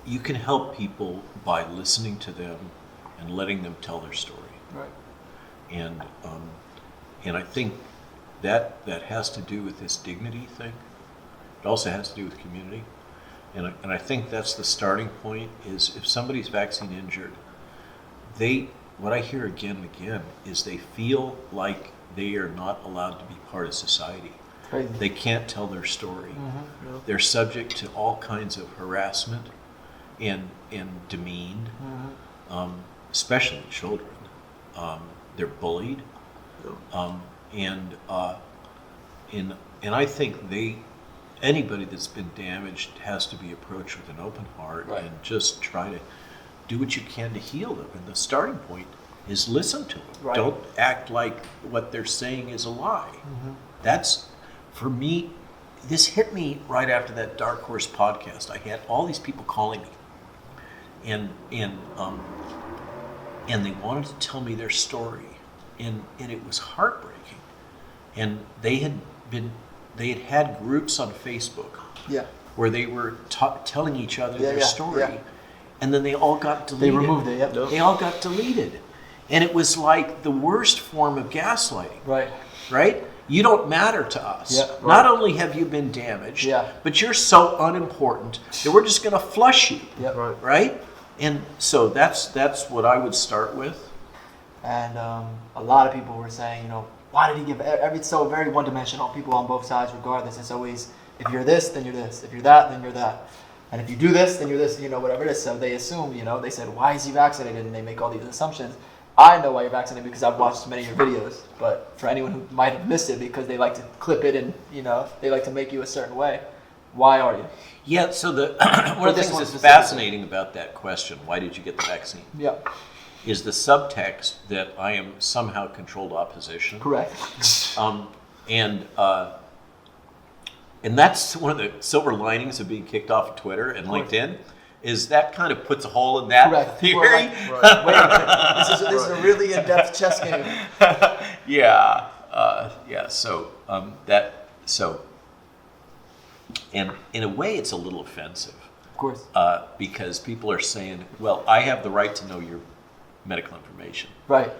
You can help people by listening to them and letting them tell their story. Right. And I think that has to do with this dignity thing. It also has to do with community. And I think that's the starting point, is if somebody's vaccine injured, what I hear again and again is they feel like they are not allowed to be part of society. Crazy. They can't tell their story. They're subject to all kinds of harassment and demeaned, especially children. They're bullied, and I think anybody that's been damaged has to be approached with an open heart, Right. and just try to do what you can to heal them. And the starting point is listen to them. Right. Don't act like what they're saying is a lie. That's, for me, this hit me right after that Dark Horse podcast. I had all these people calling me, and they wanted to tell me their story, and it was heartbreaking. And they had groups on Facebook Yeah. where they were telling each other Yeah, their yeah, story, yeah. and then they all got They deleted. removed it. Yep. They all got deleted, and it was like the worst form of gaslighting. Right. Right? you don't matter to us. Yeah, right. Not only have you been damaged, Yeah. but you're so unimportant that we're just going to flush you. Yep. Right. Right? And so that's what I would start with. And a lot of people were saying, you know, why did he give it's so very one-dimensional. People on both sides, regardless, it's always, if you're this, then you're this. If you're that, then you're that. And if you do this, then you're this, you know, whatever it is. So they assume, you know, they said, why is he vaccinated? And they make all these assumptions. I know why you're vaccinated because I've watched many of your videos. But for anyone who might have missed it because they like to clip it and, you know, they like to make you a certain way, why are you? Yeah, so one of the this things one that's specifically. fascinating about that question, why did you get the vaccine, Yeah, is the subtext that I am somehow controlled opposition. correct. And that's one of the silver linings of being kicked off of Twitter and course. LinkedIn, is that kind of puts a hole in that Correct. theory. Wait a minute. This is a really in-depth chess game. Yeah. And in a way, it's a little offensive Of course. because people are saying, "Well, I have the right to know your medical information," Right.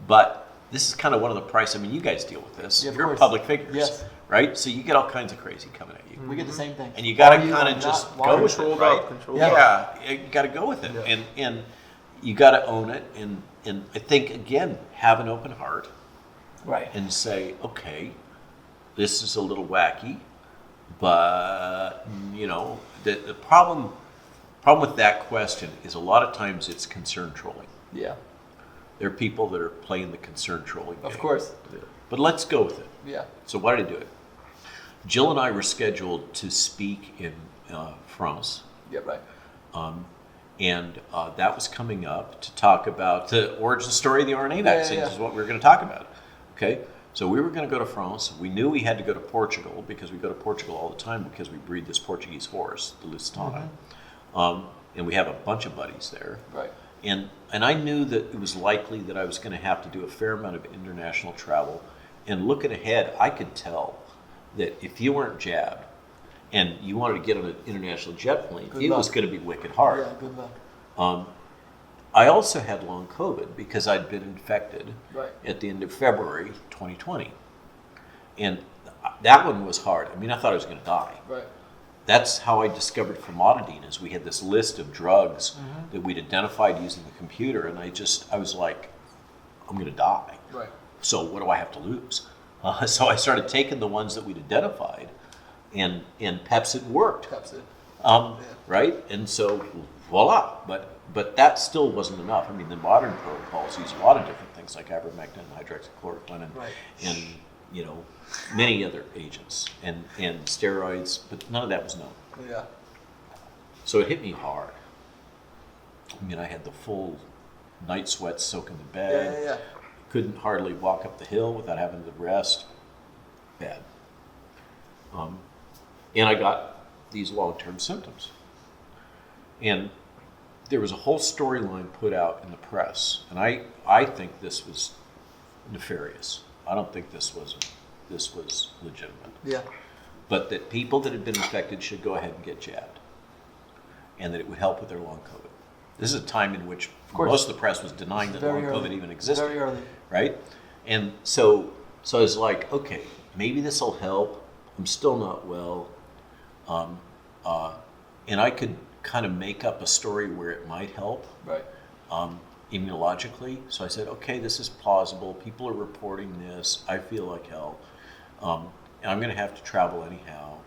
but this is kind of one of the price. I mean, you guys deal with this. Yeah, of You're course. public figures, Yes. right? So you get all kinds of crazy coming at you, We get the same thing. and you got to Why are kind you of just not- why go are you- with it, Controlled right? up, controlled Yeah. up. Yeah, you got to go with it, Yeah. and you got to own it, and I think again, have an open heart Right. and say, okay, this is a little wacky, but you know, the problem with that question is a lot of times it's concern trolling. Yeah. There are people that are playing the concern trolling game. Of course. But let's go with it. Yeah. So why did I do it? Jill and I were scheduled to speak in France. Yeah. Right. And that was coming up to talk about the origin story of the RNA Yeah, vaccines yeah. is what we were going to talk about. Okay, so we were going to go to France. We knew we had to go to Portugal because we go to Portugal all the time because we breed this Portuguese horse, the Lusitana, and we have a bunch of buddies there. Right. And I knew that it was likely that I was going to have to do a fair amount of international travel. And looking ahead, I could tell that if you weren't jabbed and you wanted to get on an international jet plane, Good it luck. was going to be wicked hard. Yeah. Good luck. I also had long COVID because I'd been infected Right. at the end of February 2020. And that one was hard. I mean, I thought I was going to die. Right. That's how I discovered famotidine, is we had this list of drugs that we'd identified using the computer, and I was like, I'm going to die. Right. So what do I have to lose? So I started taking the ones that we'd identified, and Pepcid worked. That's it. Right? And so, voila. But that still wasn't enough. I mean, the modern protocols use a lot of different things like ivermectin, hydroxychloroquine, Right. and you know, many other agents and steroids, but none of that was known. Yeah. So it hit me hard. I mean, I had the full night sweats soaking the bed. Yeah. Couldn't hardly walk up the hill without having to rest. Bad. And I got these long-term symptoms. And there was a whole storyline put out in the press, and I think this was nefarious. I don't think this was legitimate. Yeah. But that people that had been infected should go ahead and get jabbed, and that it would help with their long COVID. This is a time in which course. most of the press was denying that long Very COVID early. even existed. Very early. Right? And so I was like, okay, maybe this will help. I'm still not well. And I could kind of make up a story where it might help Right. immunologically. So I said, okay, this is plausible. People are reporting this. I feel like hell. And I'm going to have to travel anyhow.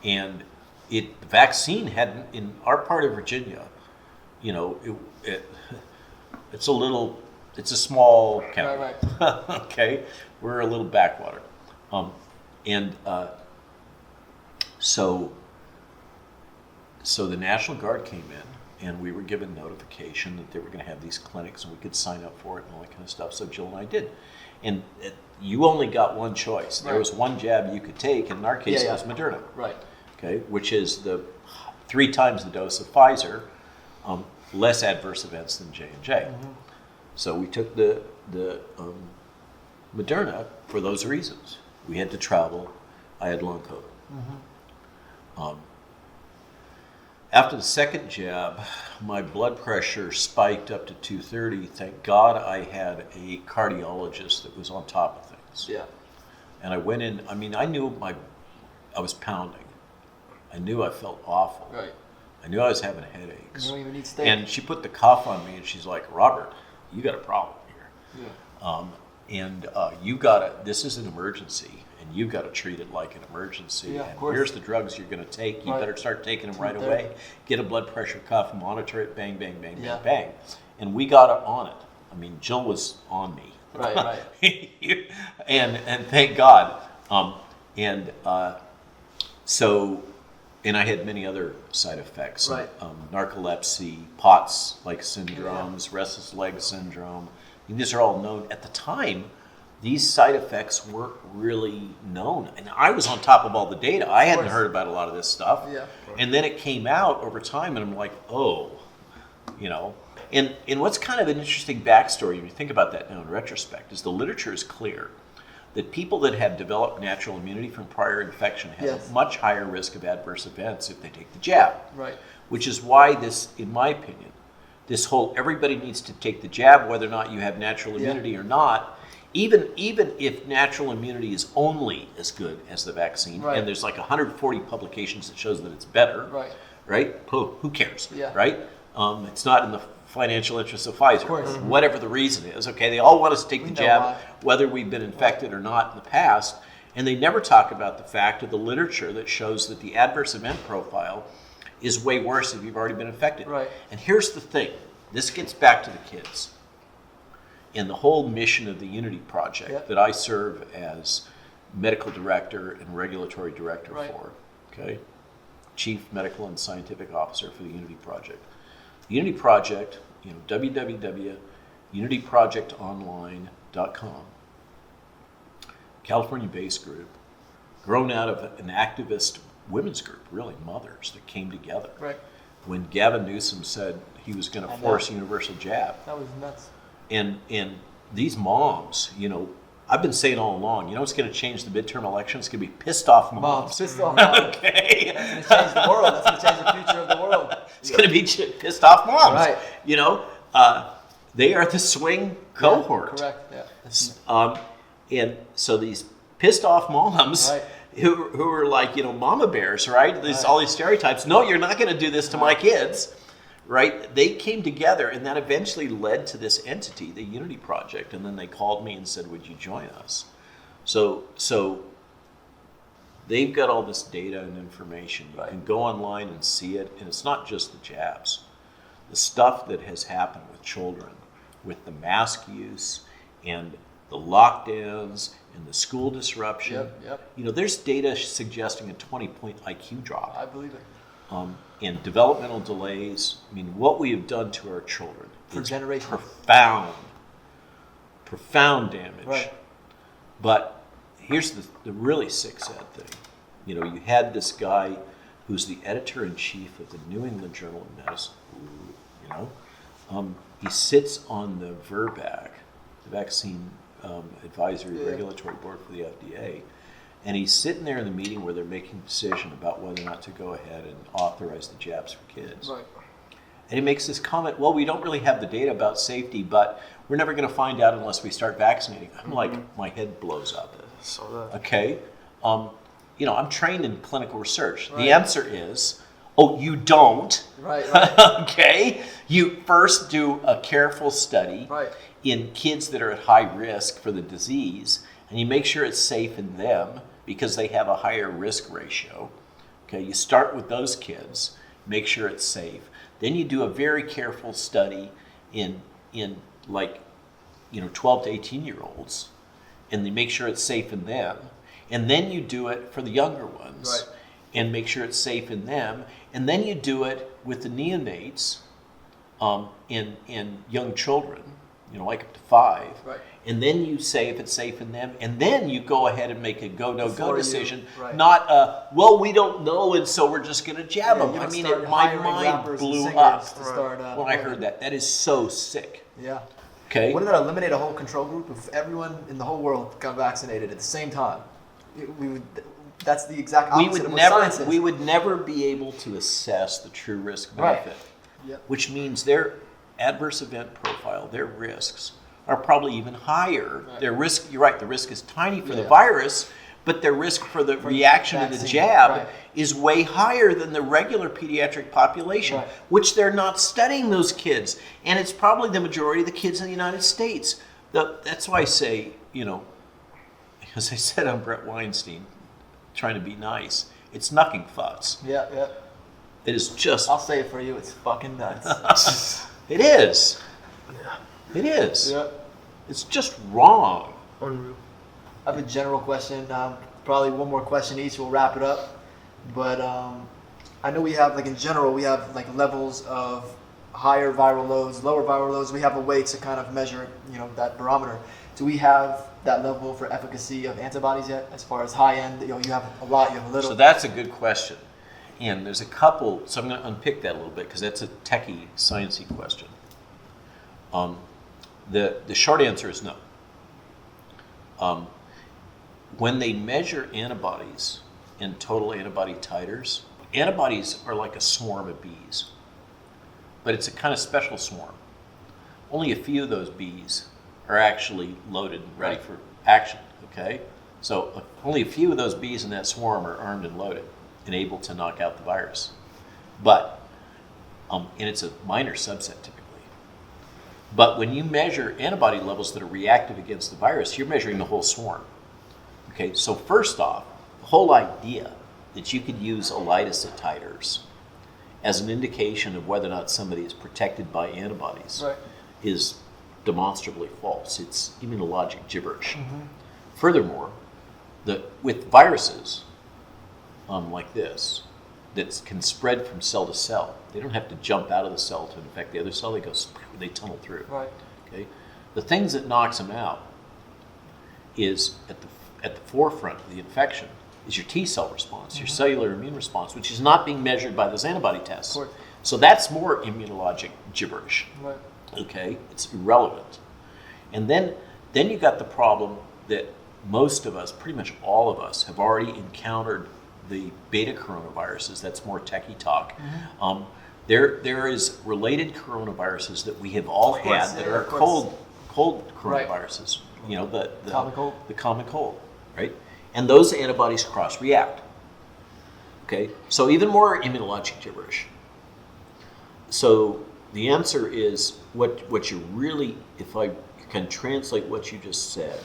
And the vaccine hadn't, in our part of Virginia, you know, it's a small county. Right. Okay, we're a little backwater, so the National Guard came in, and we were given notification that they were going to have these clinics, and we could sign up for it and all that kind of stuff. So Jill and I did, and you only got one choice. There Right. was one jab you could take, and in our case, Yeah, it was Moderna. Right. Okay, which is the 3 times the dose of Pfizer, less adverse events than J&J. So we took the Moderna for those reasons. We had to travel. I had long COVID. After the second jab, my blood pressure spiked up to 230. Thank God I had a cardiologist that was on top of things. Yeah. And I went in, I mean, I knew I was pounding. I knew I felt awful. Right. I knew I was having headaches. You don't even need steak. And she put the cuff on me and she's like, Robert, you got a problem here. Yeah. This is an emergency and you got to treat it like an emergency. Yeah, of and course. here's the drugs you're going to take. You Right. better start taking them right Chemotherapy. away. Get a blood pressure cuff, monitor it, bang, bang, bang, Yeah. bang, bang. And we got on it. I mean, Jill was on me. Right. and thank God. And I had many other side effects. Right. Narcolepsy, POTS like syndromes, restless leg syndrome. I mean, these are all known. At the time, these side effects weren't really known. And I was on top of all the data. I hadn't heard about a lot of this stuff. Yeah. And then it came out over time, and I'm like, oh, you know. And what's kind of an interesting backstory, when you think about that now in retrospect, is the literature is clear that people that have developed natural immunity from prior infection have Yes. a much higher risk of adverse events if they take the jab. Right. Which is why this, in my opinion, this whole everybody needs to take the jab whether or not you have natural immunity or not, even if natural immunity is only as good as the vaccine, Right. and there's like 140 publications that shows that it's better, Right. Who cares, Yeah. right? It's not in the financial interest of Pfizer, Of course. whatever the reason is. Okay, they all want us to take We the know jab, why. whether we've been infected or not in the past, and they never talk about the fact of the literature that shows that the adverse event profile is way worse if you've already been infected. Right. And here's the thing, this gets back to the kids and the whole mission of the Unity Project Yep. that I serve as medical director and regulatory director Right. for, okay? Chief Medical and Scientific Officer for the Unity Project. The Unity Project, www.unityprojectonline.com, California-based group, grown out of an activist women's group, really mothers that came together. Right. When Gavin Newsom said he was going to I know. force universal jab. That was nuts. And these moms, I've been saying all along, what's going to change the midterm election? It's going to be pissed off moms. Pissed off moms. Okay. That's going to change the world. That's going to change the future of the world. It's going to be pissed off moms. Right. They are the swing cohort. Yeah, correct. Yeah. And so these pissed off moms Right. who are like, mama bears, right? All these stereotypes. No, you're not going to do this to my kids, right? They came together, and that eventually led to this entity, the Unity Project. And then they called me and said, would you join us? So they've got all this data and information. You can go online and see it. And it's not just the jabs. The stuff that has happened with children, with the mask use and the lockdowns and the school disruption. Yep. There's data suggesting a 20-point IQ drop. I believe it. And developmental delays. I mean, what we have done to our children For is generations. profound damage. Right. But here's the really sick, sad thing. You had this guy who's the editor-in-chief of the New England Journal of Medicine. He sits on the VRBAC, the Vaccine Advisory Regulatory Board for the FDA, and he's sitting there in the meeting where they're making a decision about whether or not to go ahead and authorize the jabs for kids. Right. And he makes this comment, well, we don't really have the data about safety, but we're never going to find out unless we start vaccinating. I'm like, my head blows up. Okay? I'm trained in clinical research. Right. The answer is, oh, you don't. Right. Okay? You first do a careful study in kids that are at high risk for the disease, and you make sure it's safe in them because they have a higher risk ratio. Okay? You start with those kids, make sure it's safe. Then you do a very careful study in 12 to 18-year-olds, and you make sure it's safe in them. And then you do it for the younger ones and make sure it's safe in them. And then you do it with the neonates in young children, like up to 5. Right. And then you say if it's safe in them. And then you go ahead and make a go, no-go Before you- decision. right. Not, well, we don't know, and so we're just going to jab them. you I don't mean, start my hiring mind rappers and blew singers up to start, when I heard that. That is so sick. Yeah. Okay? Wouldn't that eliminate a whole control group if everyone in the whole world got vaccinated at the same time? That's the exact opposite of what science is. We would never be able to assess the true risk benefit, Yep. which means their adverse event profile, their risks, are probably even higher. Right. Their risk, you're right, the risk is tiny for the Yeah. virus, but their risk for the reaction to the vaccine, jab right. is way higher than the regular pediatric population, Right. which they're not studying those kids. And it's probably the majority of the kids in the United States. That's why I say, as I said on Brett Weinstein, trying to be nice, it's knucking fuss. Yeah, yeah. It is just, I'll say it for you. It's fucking nuts. it is. It is. Yeah. It's just wrong. Unreal. I have a general question. Probably one more question each. We'll wrap it up. But I know we have, like in general, we have like levels of higher viral loads, lower viral loads. We have a way to kind of measure, that barometer. Do we have that level for efficacy of antibodies yet? As far as high end, you have a lot, you have a little. So that's a good question. And there's a couple, so I'm going to unpick that a little bit because that's a techie, sciencey question. The short answer is no. When they measure antibodies in total antibody titers, antibodies are like a swarm of bees, but it's a kind of special swarm. Only a few of those bees are actually loaded and ready for action, okay? So only a few of those bees in that swarm are armed and loaded and able to knock out the virus. But, and it's a minor subset typically. But when you measure antibody levels that are reactive against the virus, you're measuring the whole swarm. Okay, so first off, the whole idea that you could use ELISA titers as an indication of whether or not somebody is protected by antibodies is demonstrably false. It's immunologic gibberish. Furthermore, with viruses like this, that can spread from cell to cell, they don't have to jump out of the cell to infect the other cell. They tunnel through. Right. Okay. The things that knocks them out is at the forefront of the infection is your T cell response, your cellular immune response, which is not being measured by those antibody tests. Of course. So that's more immunologic gibberish. Right. Okay, it's irrelevant. And then you got the problem that most of us, pretty much all of us, have already encountered the beta coronaviruses. That's more techie talk. There is related coronaviruses that we have all had that are cold coronaviruses. The Common cold. The common cold, right? And those antibodies cross-react. Okay, so even more immunologic gibberish. So the answer is what you really, if I can translate what you just said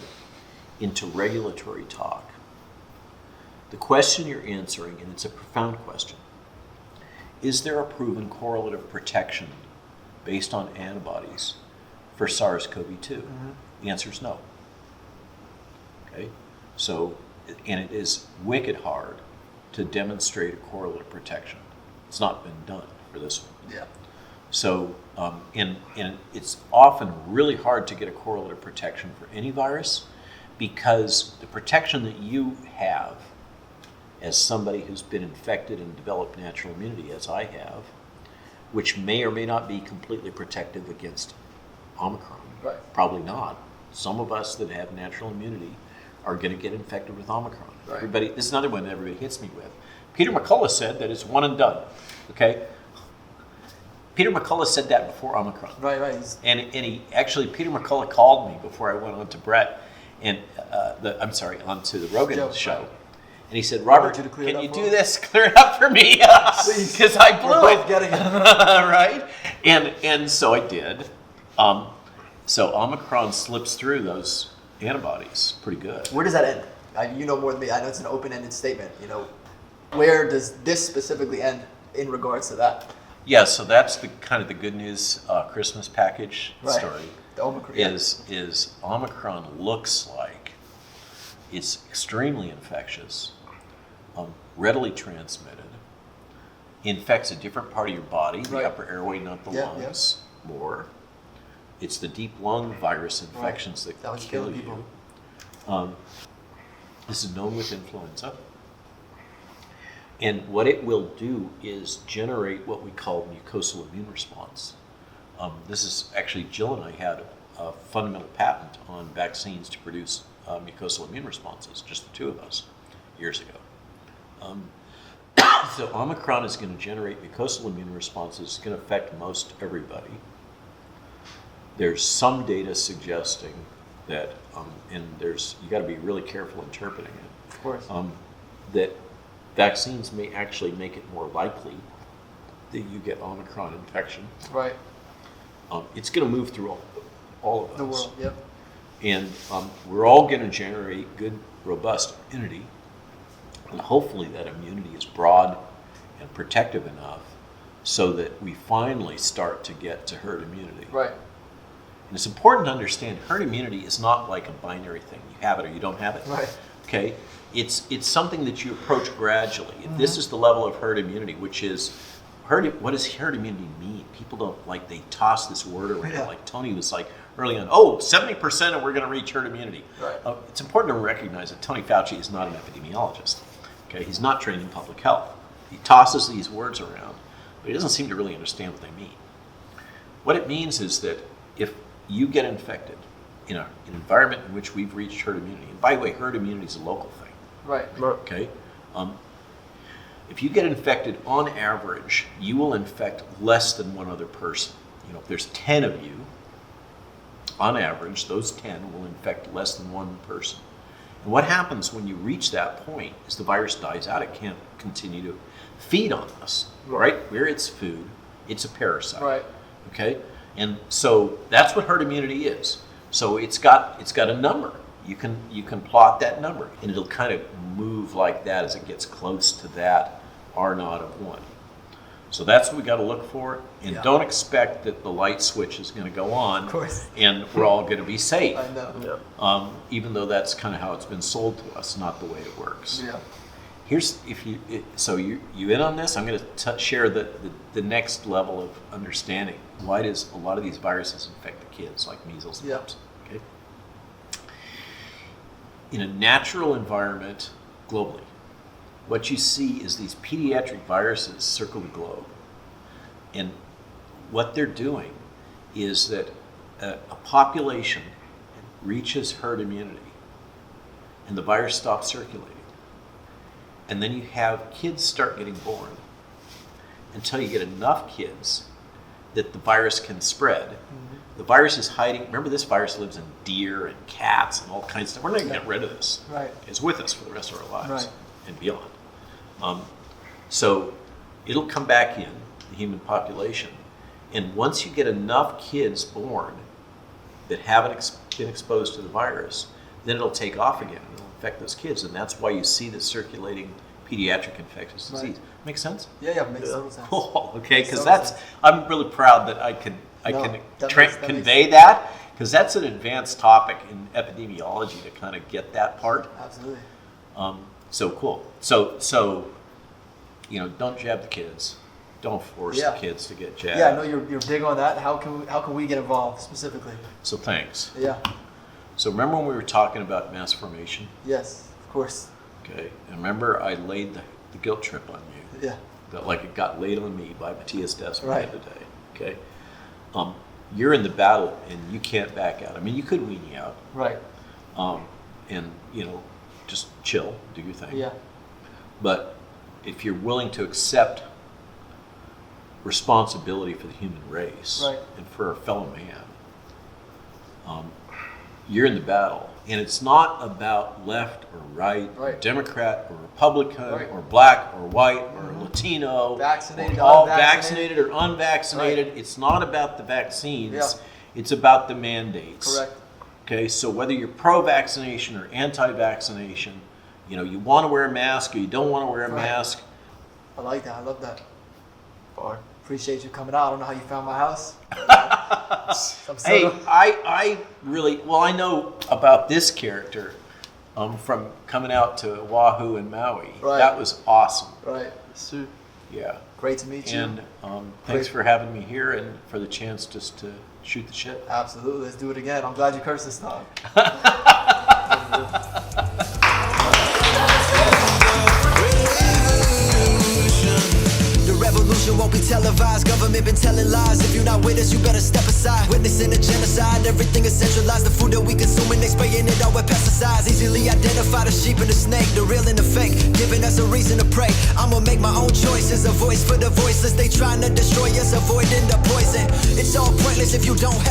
into regulatory talk, the question you're answering, and it's a profound question, is there a proven correlative protection based on antibodies for SARS-CoV-2? The answer is no. Okay, so, and it is wicked hard to demonstrate a correlative protection. It's not been done for this one. Yeah. So, and it's often really hard to get a correlative protection for any virus because the protection that you have as somebody who's been infected and developed natural immunity, as I have, which may or may not be completely protective against Omicron. Right. Probably not. Some of us that have natural immunity are going to get infected with Omicron. Right. This is another one that everybody hits me with. Peter McCullough said that it's one and done. Okay? Peter McCullough said that before Omicron. Right. And he actually, Peter McCullough called me before I went on to Brett and onto the Rogan show. And he said, Robert, can you do this? Clear it up for me. Because I blew We're it. both getting it. Right? And so I did. So Omicron slips through those antibodies pretty good. Where does that end? You know more than me. I know it's an open-ended statement. Where does this specifically end in regards to that? Yeah, so that's the kind of the good news Christmas package story. The Omicron. Is Omicron looks like it's extremely infectious, readily transmitted, infects a different part of your body, the upper airway, not the lungs, more. It's the deep lung virus infections that kill you. This is known with influenza. And what it will do is generate what we call mucosal immune response. This is actually, Jill and I had a fundamental patent on vaccines to produce mucosal immune responses, just the two of us, years ago. So Omicron is going to generate mucosal immune responses. It's going to affect most everybody. there's some data suggesting that, and you got to be really careful interpreting it. Of course. That vaccines may actually make it more likely that you get Omicron infection. Right. It's going to move through all of us. The world. Yep. And we're all going to generate good, robust immunity. And hopefully that immunity is broad and protective enough so that we finally start to get to herd immunity. Right. And it's important to understand herd immunity is not like a binary thing. You have it or you don't have it. Right. Okay? It's something that you approach gradually. If this is the level of herd immunity, which is what does herd immunity mean? People don't like, they toss this word around. Yeah. Like Tony was like early on, 70% and we're going to reach herd immunity. Right. It's important to recognize that Tony Fauci is not an epidemiologist. Okay, he's not trained in public health. He tosses these words around, but he doesn't seem to really understand what they mean. What it means is that if you get infected in an environment in which we've reached herd immunity, and by the way, herd immunity is a local thing. Right. Okay. If you get infected, on average, you will infect less than one other person. If there's 10 of you, on average, those 10 will infect less than one person. And what happens when you reach that point is the virus dies out. It can't continue to feed on us, right? Where it's food, it's a parasite. Right. Okay? And so that's what herd immunity is. So it's got a number. You can plot that number, and it'll kind of move like that as it gets close to that R naught of 1. So that's what we got to look for, and don't expect that the light switch is going to go on, Of course. and we're all going to be safe. I know. Yeah. Even though that's kind of how it's been sold to us, not the way it works. Yeah. You in on this? I'm going to share the next level of understanding. Why does a lot of these viruses infect the kids, like measles and mumps? Okay. In a natural environment globally, what you see is these pediatric viruses circle the globe. And what they're doing is that a population reaches herd immunity and the virus stops circulating. And then you have kids start getting born until you get enough kids that the virus can spread. The virus is hiding. Remember, this virus lives in deer and cats and all kinds of stuff. We're not going to get rid of this. Right. It's with us for the rest of our lives Right. and beyond. So it'll come back in the human population. And once you get enough kids born that haven't been exposed to the virus, then it'll take off again and it'll infect those kids. And that's why you see the circulating pediatric infectious disease. Right. Make sense? Yeah, makes total sense. Cool. Okay, because Makes total I'm really proud that I can that convey that, because that's an advanced topic in epidemiology to kind of get that part. Absolutely. So cool. So don't jab the kids. Don't force the kids to get jabbed. Yeah, I know you're big on that. How can we get involved specifically? So thanks. Yeah. So remember when we were talking about mass formation? Yes, of course. Okay. And remember I laid the guilt trip on you. Yeah. That like it got laid on me by Matthias Desmond Right. today. Okay. You're in the battle and you can't back out. I mean, you could wean you out. Right. And just chill, do your thing. Yeah. But if you're willing to accept responsibility for the human race Right. and for a fellow man, you're in the battle. And it's not about left or right, or Right. Democrat or Republican Right. or black or white or Latino, Vaccinated, or all unvaccinated. vaccinated or unvaccinated. Right. It's not about the vaccines. Yeah. It's about the mandates. Correct. Okay, so whether you're pro-vaccination or anti-vaccination, you want to wear a mask or you don't want to wear a Right. mask. I like that. I love that. Far. Appreciate you coming out. I don't know how you found my house. Hey, I really, I know about this character from coming out to Oahu and Maui. Right. That was awesome. Right. Sue. Yeah. Great to meet you. And thanks for having me here and for the chance just to shoot the shit. Absolutely. Let's do it again. I'm glad you cursed this time. The revolution won't be televised. Government been telling lies. If you're not with us, you better step aside. Witnessing a genocide. Everything is centralized. The food that we consuming, they spraying it all with pesticides. Easily identify the sheep and the snake, the real and the fake, giving us a reason to pray. I'ma make my own choices. A voice for the voiceless. They trying to destroy us, avoiding the poison. It's all pointless if you don't have